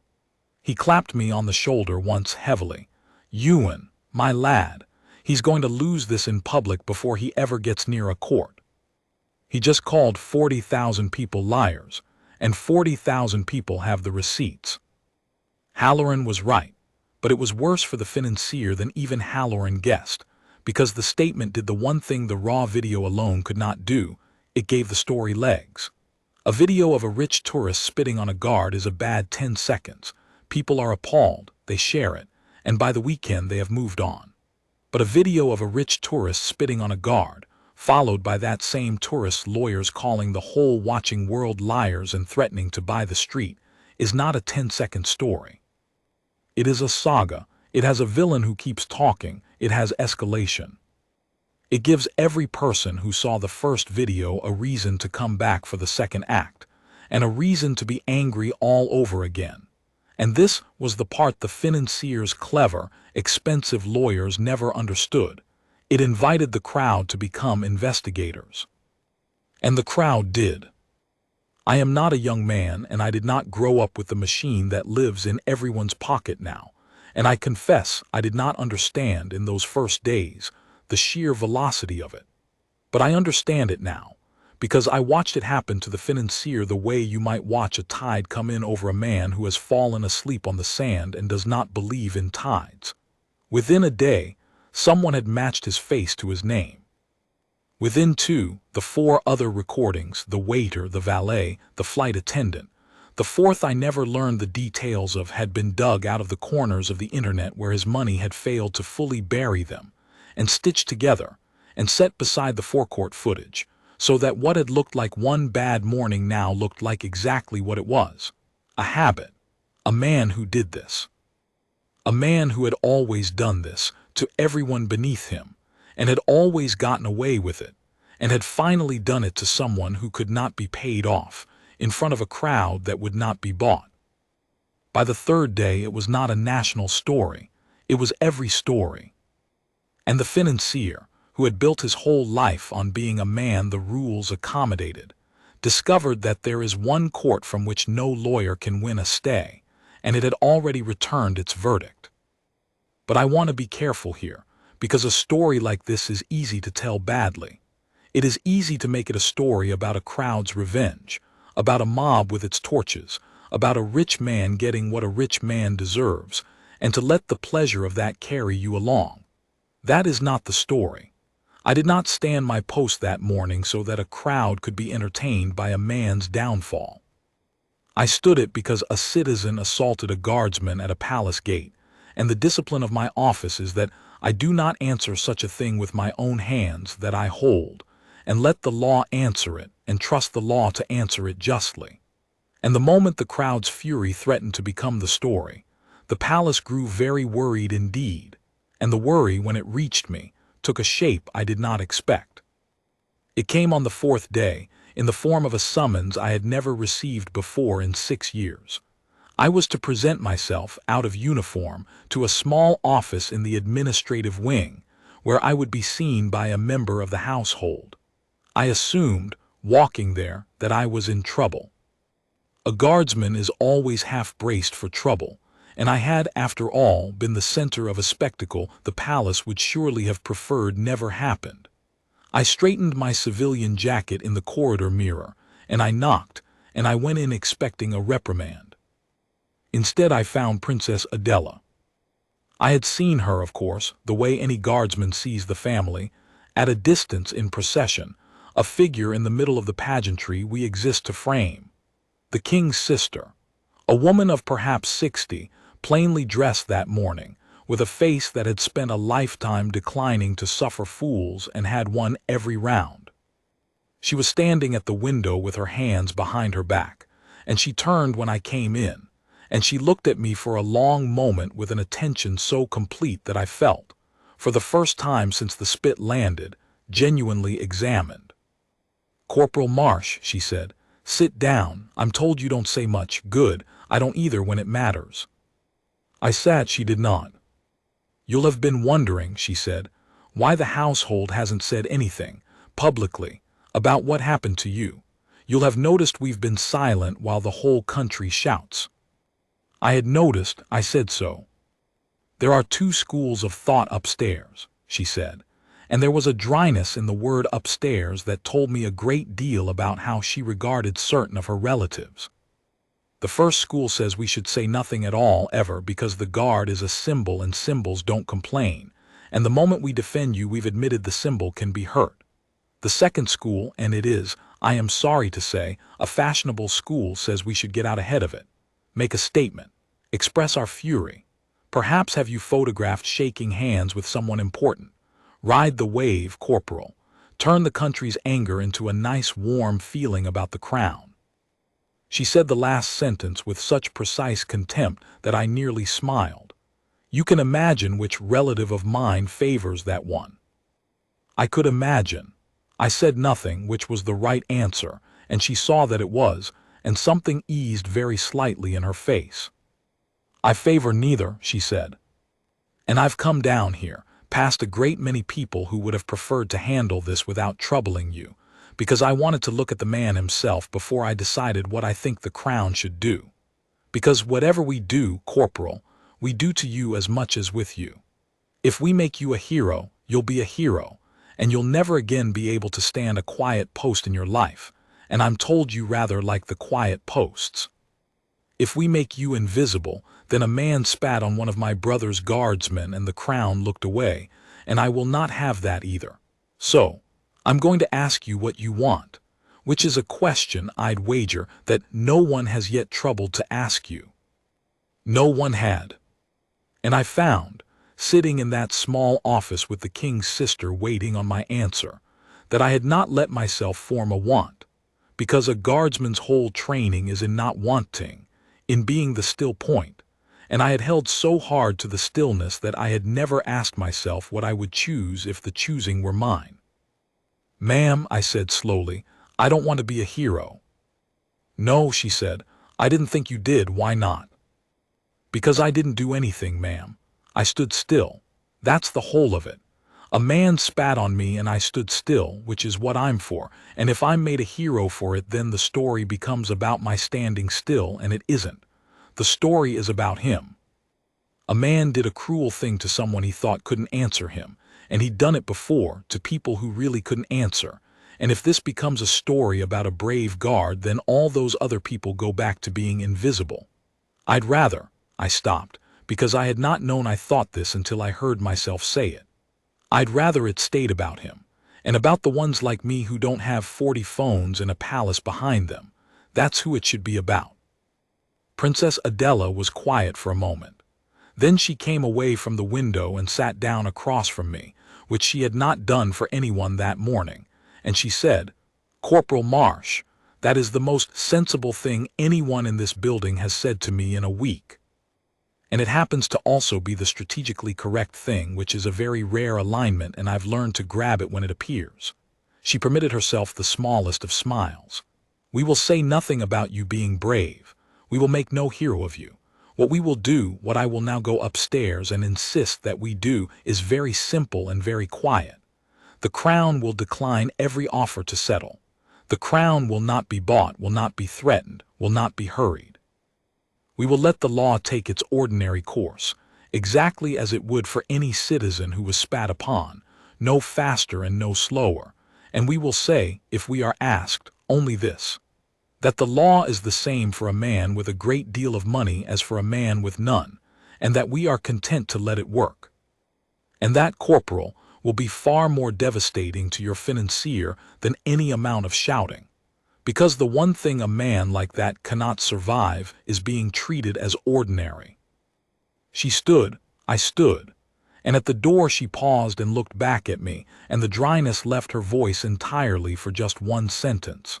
A: He clapped me on the shoulder once heavily. Ewan, my lad, he's going to lose this in public before he ever gets near a court. He just called 40,000 people liars, and 40,000 people have the receipts. Halloran was right, but it was worse for the financier than even Halloran guessed, because the statement did the one thing the raw video alone could not do. It gave the story legs. A video of a rich tourist spitting on a guard is a bad 10 seconds. People are appalled, they share it, and by the weekend they have moved on. But a video of a rich tourist spitting on a guard, followed by that same tourist lawyers calling the whole watching world liars and threatening to buy the street, is not a 10-second story. It is a saga. It has a villain who keeps talking. It has escalation. It gives every person who saw the first video a reason to come back for the second act, and a reason to be angry all over again. And this was the part the financiers' clever, expensive lawyers never understood. It invited the crowd to become investigators. And the crowd did. I am not a young man, and I did not grow up with the machine that lives in everyone's pocket now, and I confess I did not understand in those first days the sheer velocity of it. But I understand it now, because I watched it happen to the financier the way you might watch a tide come in over a man who has fallen asleep on the sand and does not believe in tides. Within a day, someone had matched his face to his name. Within 2, the 4 other recordings, the waiter, the valet, the flight attendant. The 4th I never learned the details of had been dug out of the corners of the internet where his money had failed to fully bury them, and stitched together, and set beside the forecourt footage, so that what had looked like one bad morning now looked like exactly what it was. A habit. A man who did this. A man who had always done this to everyone beneath him, and had always gotten away with it, and had finally done it to someone who could not be paid off, in front of a crowd that would not be bought. By the 3rd day it was not a national story, it was every story. And the financier, who had built his whole life on being a man the rules accommodated, discovered that there is one court from which no lawyer can win a stay, and it had already returned its verdict. But I want to be careful here, because a story like this is easy to tell badly. It is easy to make it a story about a crowd's revenge, about a mob with its torches, about a rich man getting what a rich man deserves, and to let the pleasure of that carry you along. That is not the story. I did not stand my post that morning so that a crowd could be entertained by a man's downfall. I stood it because a citizen assaulted a guardsman at a palace gate, and the discipline of my office is that I do not answer such a thing with my own hands that I hold, and let the law answer it, and trust the law to answer it justly. And the moment the crowd's fury threatened to become the story, the palace grew very worried indeed, and the worry, when it reached me, took a shape I did not expect. It came on the 4th day, in the form of a summons I had never received before in 6 years. I was to present myself, out of uniform, to a small office in the administrative wing, where I would be seen by a member of the household. I assumed, walking there, that I was in trouble. A guardsman is always half-braced for trouble, and I had, after all, been the center of a spectacle the palace would surely have preferred never happened. I straightened my civilian jacket in the corridor mirror, and I knocked, and I went in expecting a reprimand. Instead I found Princess Adela. I had seen her, of course, the way any guardsman sees the family, at a distance in procession, a figure in the middle of the pageantry we exist to frame. The king's sister, a woman of perhaps 60, plainly dressed that morning, with a face that had spent a lifetime declining to suffer fools and had won every round. She was standing at the window with her hands behind her back, and she turned when I came in, and she looked at me for a long moment with an attention so complete that I felt, for the first time since the spit landed, genuinely examined. "Corporal Marsh," she said, "sit down. I'm told you don't say much. Good, I don't either when it matters." I sat. She did not. "You'll have been wondering," she said, "why the household hasn't said anything, publicly, about what happened to you. You'll have noticed we've been silent while the whole country shouts." I had noticed. I said so. "There are 2 schools of thought upstairs," she said, and there was a dryness in the word upstairs that told me a great deal about how she regarded certain of her relatives. "The first school says we should say nothing at all ever because the guard is a symbol and symbols don't complain, and the moment we defend you we've admitted the symbol can be hurt. The second school, and it is, I am sorry to say, a fashionable school, says we should get out ahead of it, make a statement, express our fury. Perhaps have you photographed shaking hands with someone important. Ride the wave, Corporal. turn the country's anger into a nice warm feeling about the crown. She said the last sentence with such precise contempt that I nearly smiled. You can imagine which relative of mine favors that one. I could imagine. I said nothing, which was the right answer, and she saw that it was, and something eased very slightly in her face. I favor neither, she said. And I've come down here, past a great many people who would have preferred to handle this without troubling you, because I wanted to look at the man himself before I decided what I think the crown should do. Because whatever we do, Corporal, we do to you as much as with you. If we make you a hero, you'll be a hero, and you'll never again be able to stand a quiet post in your life, and I'm told you rather like the quiet posts. If we make you invisible, then a man spat on one of my brother's guardsmen and the crown looked away, and I will not have that either. So, I'm going to ask you what you want, which is a question I'd wager that no one has yet troubled to ask you. No one had. And I found, sitting in that small office with the king's sister waiting on my answer, that I had not let myself form a want, because a guardsman's whole training is in not wanting, in being the still point, and I had held so hard to the stillness that I had never asked myself what I would choose if the choosing were mine. Ma'am, I said slowly, I don't want to be a hero. No, she said, I didn't think you did. Why not? Because I didn't do anything, ma'am. I stood still. That's the whole of it. A man spat on me and I stood still, which is what I'm for, and if I'm made a hero for it, then the story becomes about my standing still, and it isn't. The story is about him. A man did a cruel thing to someone he thought couldn't answer him, and he'd done it before to people who really couldn't answer. And if this becomes a story about a brave guard, then all those other people go back to being invisible. I'd rather, I stopped, because I had not known I thought this until I heard myself say it. I'd rather it stayed about him, and about the ones like me who don't have 40 phones and a palace behind them. That's who it should be about. Princess Adela was quiet for a moment. Then she came away from the window and sat down across from me, which she had not done for anyone that morning, and she said, Corporal Marsh, that is the most sensible thing anyone in this building has said to me in a week. And it happens to also be the strategically correct thing, which is a very rare alignment, and I've learned to grab it when it appears. She permitted herself the smallest of smiles. We will say nothing about you being brave. We will make no hero of you. What we will do, what I will now go upstairs and insist that we do, is very simple and very quiet. The crown will decline every offer to settle. The crown will not be bought, will not be threatened, will not be hurried. We will let the law take its ordinary course, exactly as it would for any citizen who was spat upon, no faster and no slower, and we will say, if we are asked, only this, that the law is the same for a man with a great deal of money as for a man with none, and that we are content to let it work. And that, Corporal, will be far more devastating to your financier than any amount of shouting, because the one thing a man like that cannot survive is being treated as ordinary. She stood, I stood, and at the door she paused and looked back at me, and the dryness left her voice entirely for just one sentence.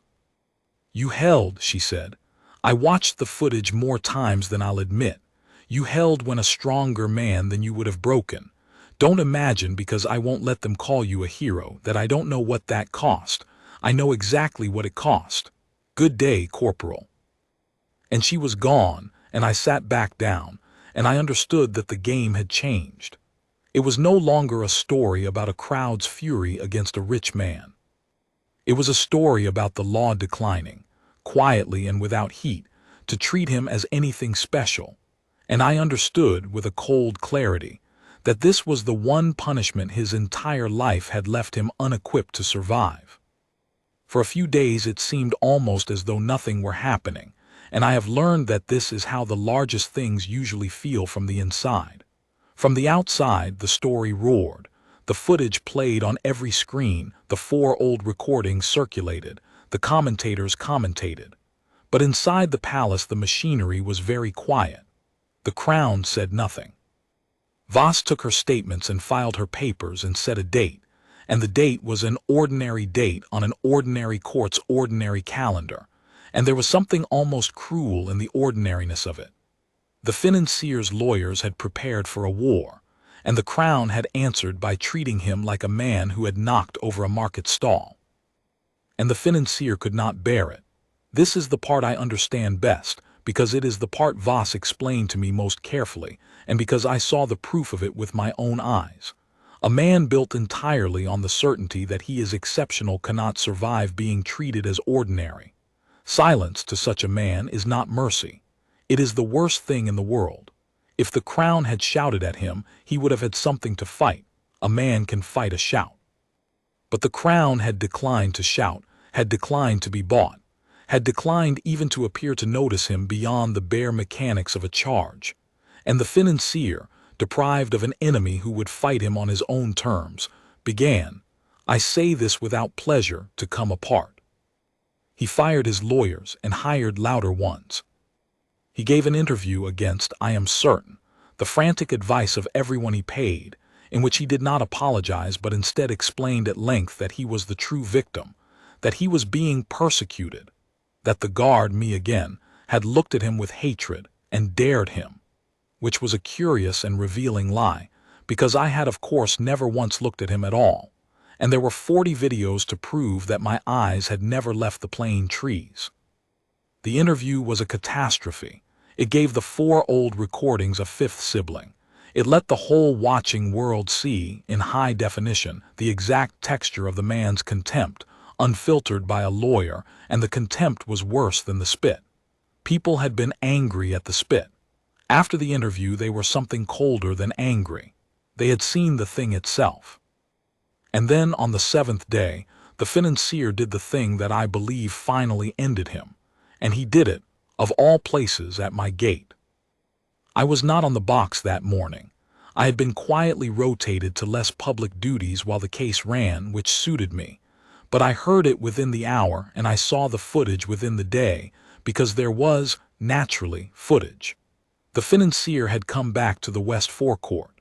A: You held, she said. I watched the footage more times than I'll admit. You held when a stronger man than you would have broken. Don't imagine, because I won't let them call you a hero, that I don't know what that cost. I know exactly what it cost. Good day, Corporal. And she was gone, and I sat back down, and I understood that the game had changed. It was no longer a story about a crowd's fury against a rich man. It was a story about the law declining, quietly and without heat, to treat him as anything special. And I understood, with a cold clarity, that this was the one punishment his entire life had left him unequipped to survive. For a few days it seemed almost as though nothing were happening, and I have learned that this is how the largest things usually feel from the inside. From the outside, the story roared. The footage played on every screen, the 4 old recordings circulated, the commentators commentated. But inside the palace the machinery was very quiet. The crown said nothing. Voss took her statements and filed her papers and set a date, and the date was an ordinary date on an ordinary court's ordinary calendar, and there was something almost cruel in the ordinariness of it. The financier's lawyers had prepared for a war, and the Crown had answered by treating him like a man who had knocked over a market stall. And the financier could not bear it. This is the part I understand best, because it is the part Voss explained to me most carefully, and because I saw the proof of it with my own eyes. A man built entirely on the certainty that he is exceptional cannot survive being treated as ordinary. Silence to such a man is not mercy. It is the worst thing in the world. If the Crown had shouted at him, he would have had something to fight. A man can fight a shout. But the Crown had declined to shout, had declined to be bought, had declined even to appear to notice him beyond the bare mechanics of a charge. And the financier, deprived of an enemy who would fight him on his own terms, began, I say this without pleasure, to come apart. He fired his lawyers and hired louder ones. He gave an interview against, I am certain, the frantic advice of everyone he paid, in which he did not apologize but instead explained at length that he was the true victim, that he was being persecuted, that the guard, me again, had looked at him with hatred and dared him, which was a curious and revealing lie, because I had of course never once looked at him at all, and there were 40 videos to prove that my eyes had never left the plane trees. The interview was a catastrophe. It gave the 4 old recordings a 5th sibling. It let the whole watching world see, in high definition, the exact texture of the man's contempt, unfiltered by a lawyer, and the contempt was worse than the spit. People had been angry at the spit. After the interview they were something colder than angry. They had seen the thing itself. And then on the 7th day, the financier did the thing that I believe finally ended him. And he did it, of all places, at my gate. I was not on the box that morning. I had been quietly rotated to less public duties while the case ran, which suited me. But I heard it within the hour, and I saw the footage within the day, because there was, naturally, footage. The financier had come back to the West Forecourt.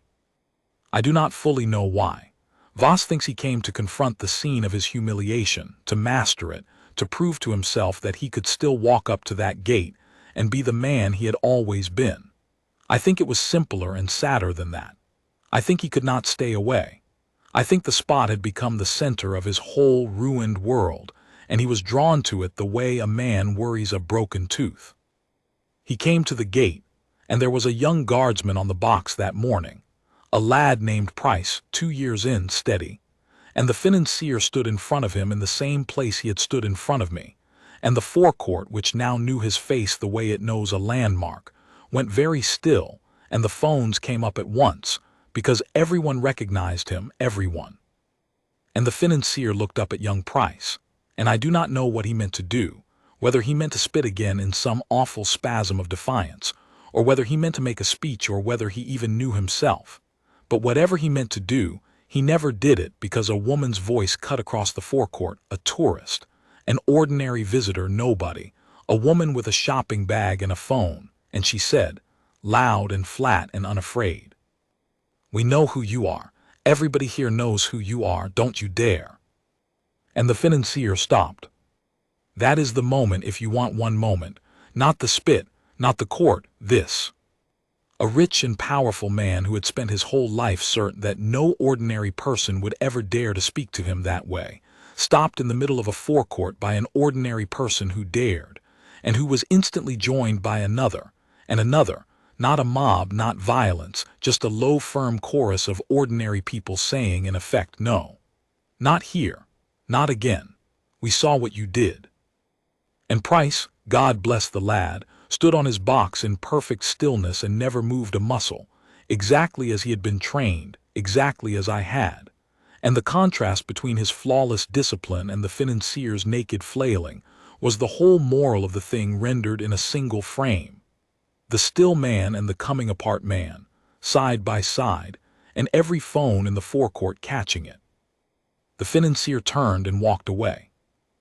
A: I do not fully know why. Voss thinks he came to confront the scene of his humiliation, to master it, to prove to himself that he could still walk up to that gate and be the man he had always been. I think it was simpler and sadder than that. I think he could not stay away. I think the spot had become the center of his whole ruined world, and he was drawn to it the way a man worries a broken tooth. He came to the gate, and there was a young guardsman on the box that morning, a lad named Price, 2 years in, steady, and the financier stood in front of him in the same place he had stood in front of me, and the forecourt, which now knew his face the way it knows a landmark, went very still, and the phones came up at once, because everyone recognized him, everyone. And the financier looked up at young Price, and I do not know what he meant to do, whether he meant to spit again in some awful spasm of defiance, or whether he meant to make a speech, or whether he even knew himself. But whatever he meant to do, he never did it, because a woman's voice cut across the forecourt, a tourist, an ordinary visitor, nobody, a woman with a shopping bag and a phone, and she said, loud and flat and unafraid, "We know who you are. Everybody here knows who you are. Don't you dare." And the financier stopped. That is the moment, if you want one moment, not the spit, not the court, this. A rich and powerful man who had spent his whole life certain that no ordinary person would ever dare to speak to him that way, stopped in the middle of a forecourt by an ordinary person who dared, and who was instantly joined by another, and another, not a mob, not violence, just a low, firm chorus of ordinary people saying, in effect, no. Not here. Not again. We saw what you did. And Price, God bless the lad, stood on his box in perfect stillness and never moved a muscle, exactly as he had been trained, exactly as I had. And the contrast between his flawless discipline and the financier's naked flailing was the whole moral of the thing rendered in a single frame. The still man and the coming apart man, side by side, and every phone in the forecourt catching it. The financier turned and walked away.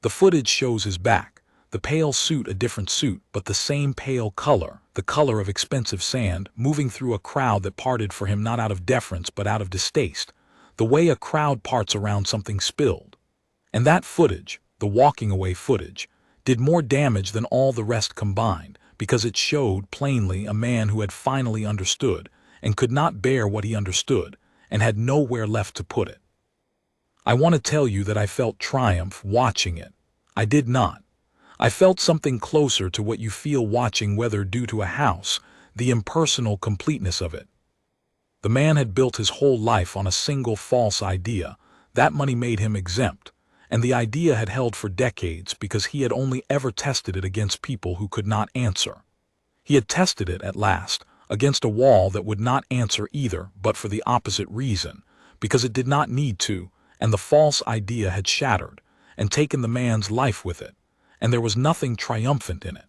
A: The footage shows his back, the pale suit a different suit, but the same pale color, the color of expensive sand, moving through a crowd that parted for him not out of deference but out of distaste, the way a crowd parts around something spilled. And that footage, the walking away footage, did more damage than all the rest combined, because it showed plainly a man who had finally understood and could not bear what he understood and had nowhere left to put it. I want to tell you that I felt triumph watching it. I did not. I felt something closer to what you feel watching weather due to a house, the impersonal completeness of it. The man had built his whole life on a single false idea. That money made him exempt, and the idea had held for decades because he had only ever tested it against people who could not answer. He had tested it, at last, against a wall that would not answer either, but for the opposite reason, because it did not need to, and the false idea had shattered, and taken the man's life with it, and there was nothing triumphant in it.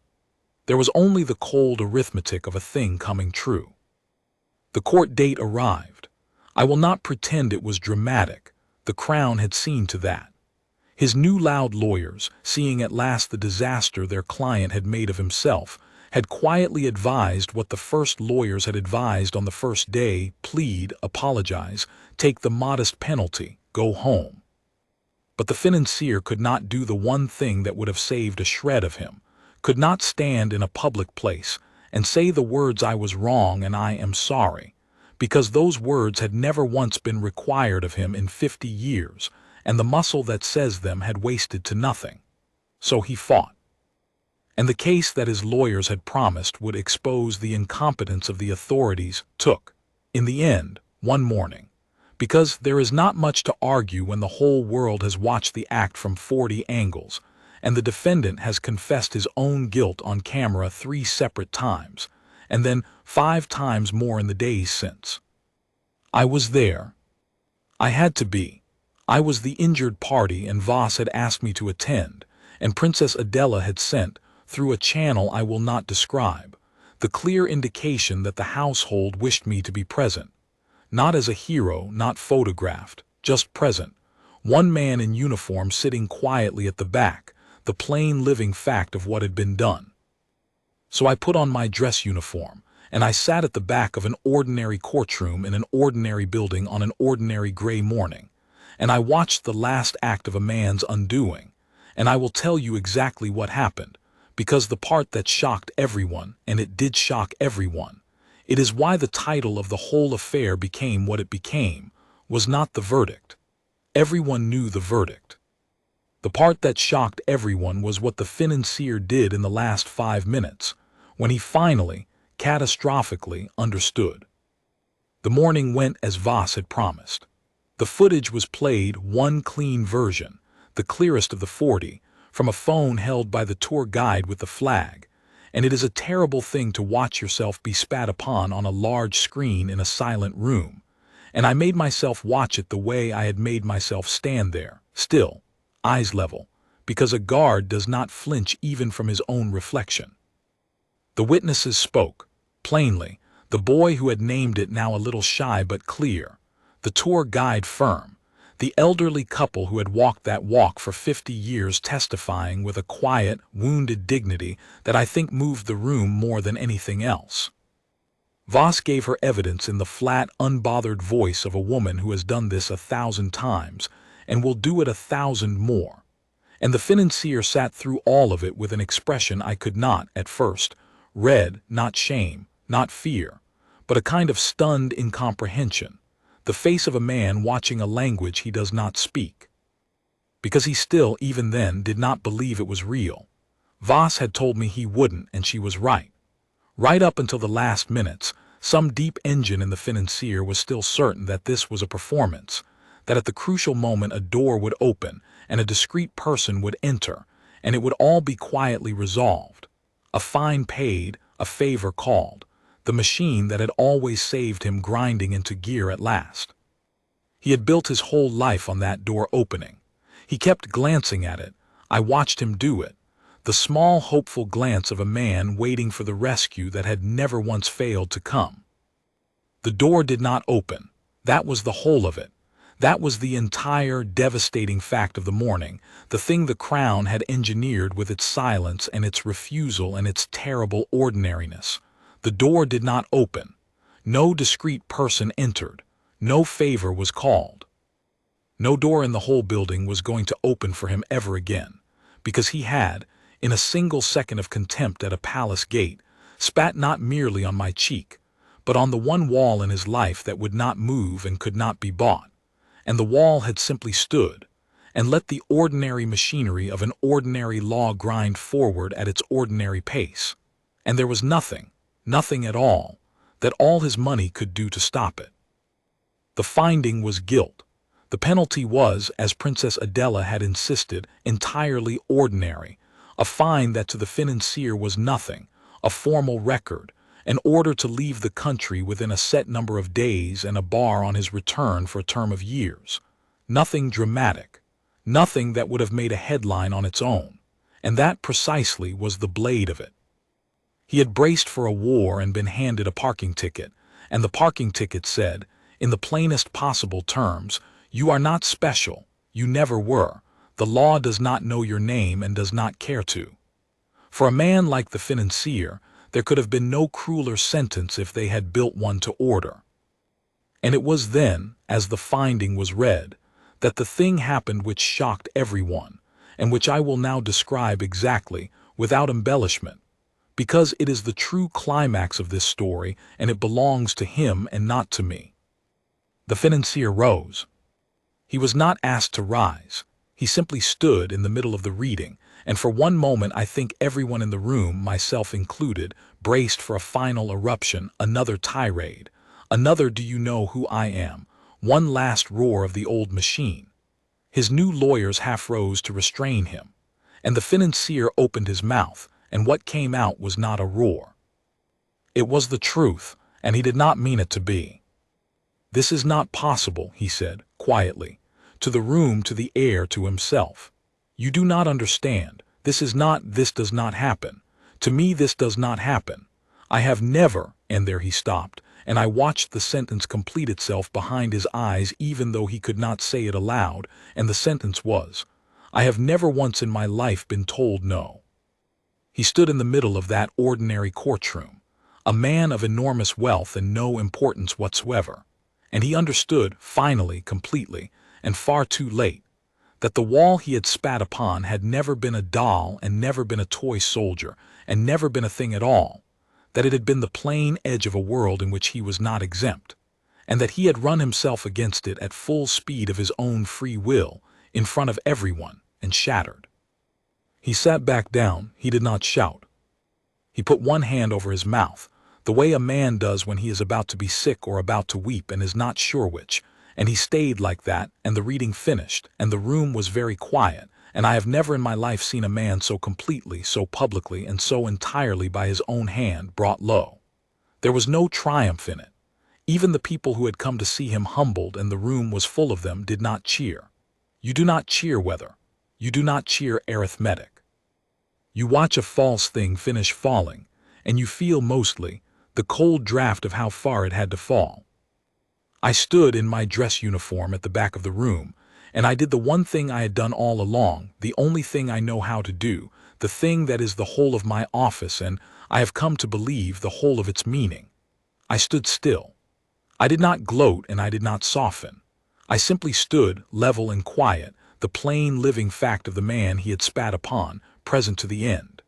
A: There was only the cold arithmetic of a thing coming true. The court date arrived. I will not pretend it was dramatic. The Crown had seen to that. His new loud lawyers, seeing at last the disaster their client had made of himself, had quietly advised what the first lawyers had advised on the first day: plead, apologize, take the modest penalty, go home. But the financier could not do the one thing that would have saved a shred of him, could not stand in a public place and say the words "I was wrong and I am sorry," because those words had never once been required of him in 50 years, and the muscle that says them had wasted to nothing. So he fought. And the case that his lawyers had promised would expose the incompetence of the authorities took, in the end, one morning. Because there is not much to argue when the whole world has watched the act from 40 angles, and the defendant has confessed his own guilt on camera 3 separate times, and then 5 times more in the days since. I was there. I had to be. I was the injured party, and Voss had asked me to attend, and Princess Adela had sent, through a channel I will not describe, the clear indication that the household wished me to be present. Not as a hero, not photographed, just present. One man in uniform sitting quietly at the back, the plain living fact of what had been done. So I put on my dress uniform, and I sat at the back of an ordinary courtroom in an ordinary building on an ordinary gray morning, and I watched the last act of a man's undoing, and I will tell you exactly what happened, because the part that shocked everyone, and it did shock everyone, it is why the title of the whole affair became what it became, was not the verdict. Everyone knew the verdict. The part that shocked everyone was what the financier did in the last 5 minutes, when he finally, catastrophically, understood. The morning went as Voss had promised. The footage was played, one clean version, the clearest of the 40, from a phone held by the tour guide with the flag, and it is a terrible thing to watch yourself be spat upon on a large screen in a silent room, and I made myself watch it the way I had made myself stand there, still, eyes level, because a guard does not flinch even from his own reflection. The witnesses spoke, plainly, the boy who had named it now a little shy but clear, the tour guide firm, the elderly couple who had walked that walk for 50 years testifying with a quiet, wounded dignity that I think moved the room more than anything else. Voss gave her evidence in the flat, unbothered voice of a woman who has done this 1,000 times, and will do it 1,000 more. And the financier sat through all of it with an expression I could not, at first, read, not shame, not fear, but a kind of stunned incomprehension, the face of a man watching a language he does not speak. Because he still, even then, did not believe it was real. Voss had told me he wouldn't, and she was right. Right up until the last minutes, some deep engine in the financier was still certain that this was a performance, that at the crucial moment a door would open and a discreet person would enter, and it would all be quietly resolved. A fine paid, a favor called, the machine that had always saved him grinding into gear at last. He had built his whole life on that door opening. He kept glancing at it. I watched him do it. The small, hopeful glance of a man waiting for the rescue that had never once failed to come. The door did not open. That was the whole of it. That was the entire devastating fact of the morning, the thing the Crown had engineered with its silence and its refusal and its terrible ordinariness. The door did not open. No discreet person entered. No favor was called. No door in the whole building was going to open for him ever again, because he had, in a single second of contempt at a palace gate, spat not merely on my cheek, but on the one wall in his life that would not move and could not be bought, and the wall had simply stood, and let the ordinary machinery of an ordinary law grind forward at its ordinary pace, and there was nothing, nothing at all, that all his money could do to stop it. The finding was guilt. The penalty was, as Princess Adela had insisted, entirely ordinary, a fine that to the financier was nothing, a formal record, an order to leave the country within a set number of days and a bar on his return for a term of years. Nothing dramatic, nothing that would have made a headline on its own, and that precisely was the blade of it. He had braced for a war and been handed a parking ticket, and the parking ticket said, in the plainest possible terms, "You are not special, you never were, the law does not know your name and does not care to." For a man like the financier, there could have been no crueler sentence if they had built one to order. And it was then, as the finding was read, that the thing happened which shocked everyone, and which I will now describe exactly, without embellishment, because it is the true climax of this story and it belongs to him and not to me. The financier rose. He was not asked to rise. He simply stood in the middle of the reading, and for one moment I think everyone in the room, myself included, braced for a final eruption, another tirade, another "Do you know who I am?" one last roar of the old machine. His new lawyers half rose to restrain him, and the financier opened his mouth, and what came out was not a roar. It was the truth, and he did not mean it to be. "This is not possible," he said, quietly, to the room, to the air, to himself. "You do not understand. This does not happen. To me this does not happen. I have never," and there he stopped, and I watched the sentence complete itself behind his eyes even though he could not say it aloud, and the sentence was, "I have never once in my life been told no." He stood in the middle of that ordinary courtroom, a man of enormous wealth and no importance whatsoever, and he understood, finally, completely, and far too late, that the wall he had spat upon had never been a doll and never been a toy soldier and never been a thing at all, that it had been the plain edge of a world in which he was not exempt, and that he had run himself against it at full speed of his own free will, in front of everyone, and shattered. He sat back down. He did not shout. He put one hand over his mouth, the way a man does when he is about to be sick or about to weep and is not sure which, and he stayed like that, and the reading finished, and the room was very quiet, and I have never in my life seen a man so completely, so publicly, and so entirely by his own hand brought low. There was no triumph in it. Even the people who had come to see him humbled, and the room was full of them, did not cheer. You do not cheer weather. You do not cheer arithmetic. You watch a false thing finish falling, and you feel mostly the cold draft of how far it had to fall. I stood in my dress uniform at the back of the room, and I did the one thing I had done all along, the only thing I know how to do, the thing that is the whole of my office and, I have come to believe, the whole of its meaning. I stood still. I did not gloat and I did not soften. I simply stood, level and quiet, the plain living fact of the man he had spat upon, present to the end.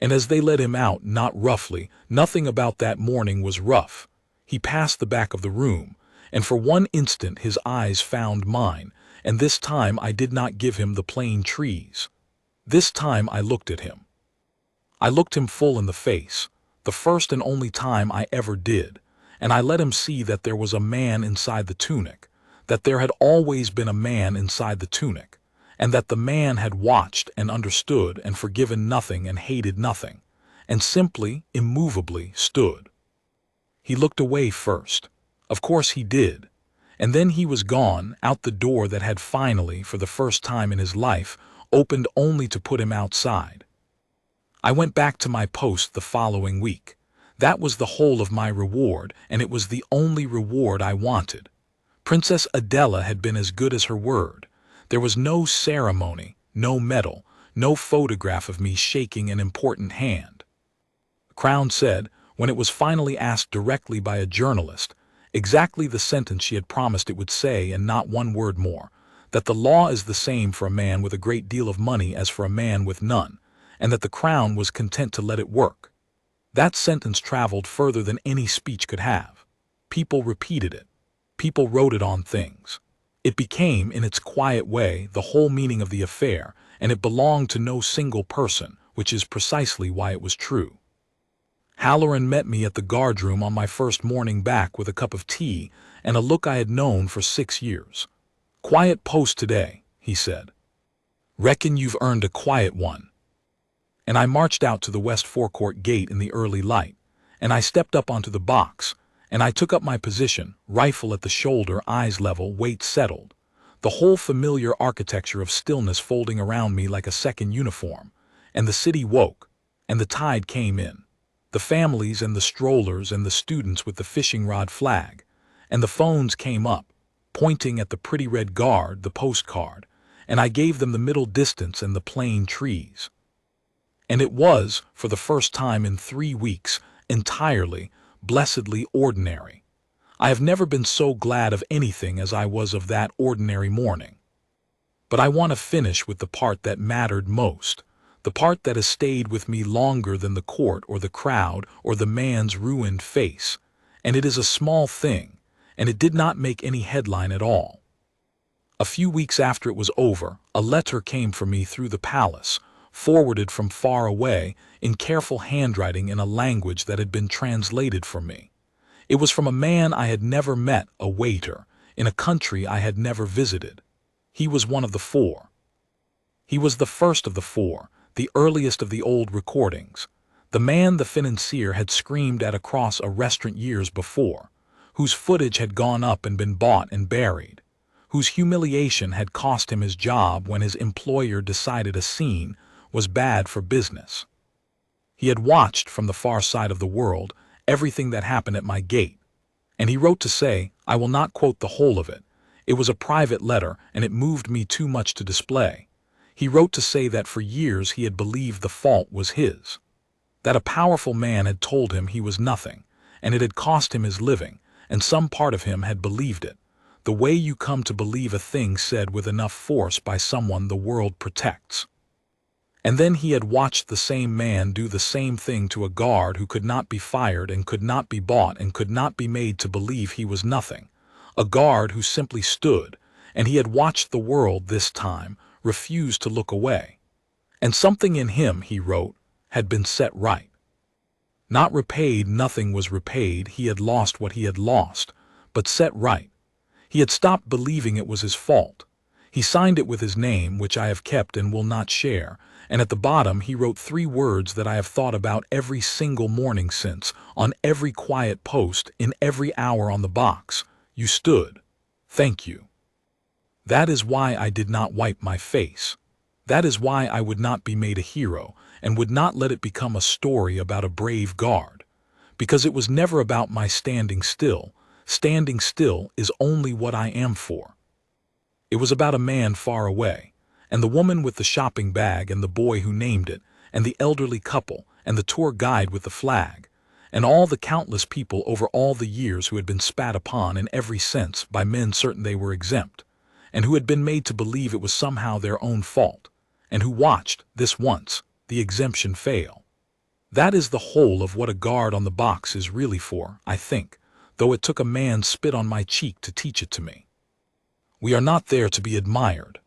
A: And as they led him out, not roughly, nothing about that morning was rough. He passed the back of the room, and for one instant his eyes found mine, and this time I did not give him the plain trees. This time I looked at him. I looked him full in the face, the first and only time I ever did, and I let him see that there was a man inside the tunic, that there had always been a man inside the tunic, and that the man had watched and understood and forgiven nothing and hated nothing, and simply, immovably stood. He looked away first. Of course he did. And then he was gone, out the door that had finally, for the first time in his life, opened only to put him outside. I went back to my post the following week. That was the whole of my reward, and it was the only reward I wanted. Princess Adela had been as good as her word. There was no ceremony, no medal, no photograph of me shaking an important hand. The Crown said, when it was finally asked directly by a journalist, Exactly the sentence she had promised it would say, and not one word more. That the law is the same for a man with a great deal of money as for a man with none, and that the crown was content to let it work. That sentence traveled further than any speech could have. People repeated it. People wrote it on things. It became, in its quiet way, the whole meaning of the affair, and it belonged to no single person, which is precisely why it was true. Halloran met me at the guardroom on my first morning back with a cup of tea and a look I had known for 6 years. "Quiet post today," he said. "Reckon you've earned a quiet one." And I marched out to the west forecourt gate in the early light, and I stepped up onto the box, and I took up my position, rifle at the shoulder, eyes level, weight settled, the whole familiar architecture of stillness folding around me like a second uniform, and the city woke, and the tide came in. The families and the strollers and the students with the fishing rod flag, and the phones came up, pointing at the pretty red guard, the postcard, and I gave them the middle distance and the plain trees. And it was, for the first time in 3 weeks, entirely, blessedly ordinary. I have never been so glad of anything as I was of that ordinary morning. But I want to finish with the part that mattered most, the part that has stayed with me longer than the court or the crowd or the man's ruined face, and it is a small thing, and it did not make any headline at all. A few weeks after it was over, a letter came for me through the palace, forwarded from far away, in careful handwriting in a language that had been translated for me. It was from a man I had never met, a waiter, in a country I had never visited. He was one of the 4. He was the first of the 4, the earliest of the old recordings, the man the financier had screamed at across a restaurant years before, whose footage had gone up and been bought and buried, whose humiliation had cost him his job when his employer decided a scene was bad for business. He had watched from the far side of the world everything that happened at my gate, and he wrote to say, I will not quote the whole of it. It was a private letter, and it moved me too much to display. He wrote to say that for years he had believed the fault was his, that a powerful man had told him he was nothing, and it had cost him his living, and some part of him had believed it, the way you come to believe a thing said with enough force by someone the world protects. And then he had watched the same man do the same thing to a guard who could not be fired and could not be bought and could not be made to believe he was nothing, a guard who simply stood, and he had watched the world this time refuse to look away. And something in him, he wrote, had been set right. Not repaid, nothing was repaid, he had lost what he had lost, but set right. He had stopped believing it was his fault. He signed it with his name, which I have kept and will not share, and at the bottom he wrote 3 words that I have thought about every single morning since, on every quiet post, in every hour on the box. You stood. Thank you. That is why I did not wipe my face. That is why I would not be made a hero, and would not let it become a story about a brave guard. Because it was never about my standing still. Standing still is only what I am for. It was about a man far away, and the woman with the shopping bag, and the boy who named it, and the elderly couple, and the tour guide with the flag, and all the countless people over all the years who had been spat upon in every sense by men certain they were exempt, and who had been made to believe it was somehow their own fault, and who watched, this once, the exemption fail. That is the whole of what a guard on the box is really for, I think, though it took a man's spit on my cheek to teach it to me. We are not there to be admired.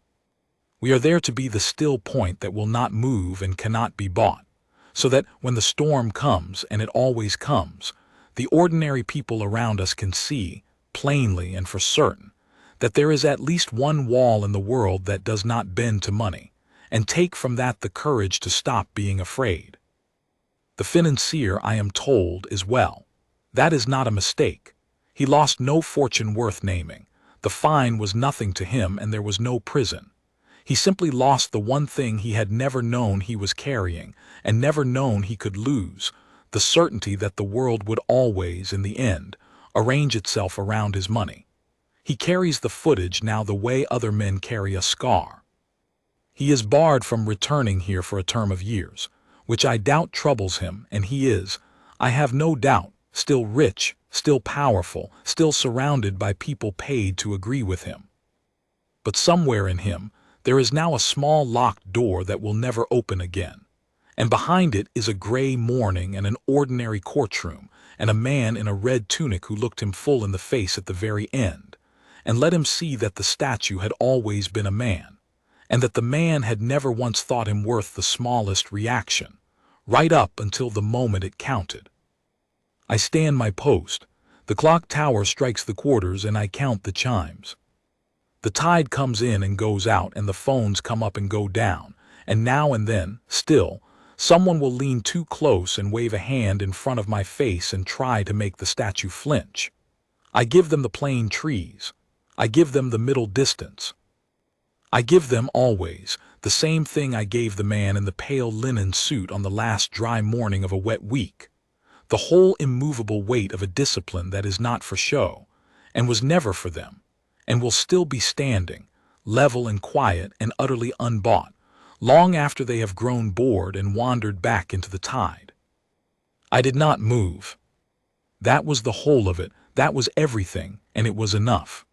A: We are there to be the still point that will not move and cannot be bought, so that when the storm comes, and it always comes, the ordinary people around us can see, plainly and for certain, that there is at least one wall in the world that does not bend to money, and take from that the courage to stop being afraid. The financier, I am told, is well. That is not a mistake. He lost no fortune worth naming. The fine was nothing to him, and there was no prison. He simply lost the one thing he had never known he was carrying, and never known he could lose, the certainty that the world would always, in the end, arrange itself around his money. He carries the footage now the way other men carry a scar. He is barred from returning here for a term of years, which I doubt troubles him, and he is, I have no doubt, still rich, still powerful, still surrounded by people paid to agree with him. But somewhere in him, there is now a small locked door that will never open again. And behind it is a gray morning and an ordinary courtroom, and a man in a red tunic who looked him full in the face at the very end, and let him see that the statue had always been a man, and that the man had never once thought him worth the smallest reaction, right up until the moment it counted. I stand my post. The clock tower strikes the quarters and I count the chimes. The tide comes in and goes out and the phones come up and go down, and now and then, still, someone will lean too close and wave a hand in front of my face and try to make the statue flinch. I give them the plane trees. I give them the middle distance. I give them always the same thing I gave the man in the pale linen suit on the last dry morning of a wet week. The whole immovable weight of a discipline that is not for show, and was never for them, and will still be standing, level and quiet and utterly unbought, long after they have grown bored and wandered back into the tide. I did not move. That was the whole of it, that was everything, and it was enough.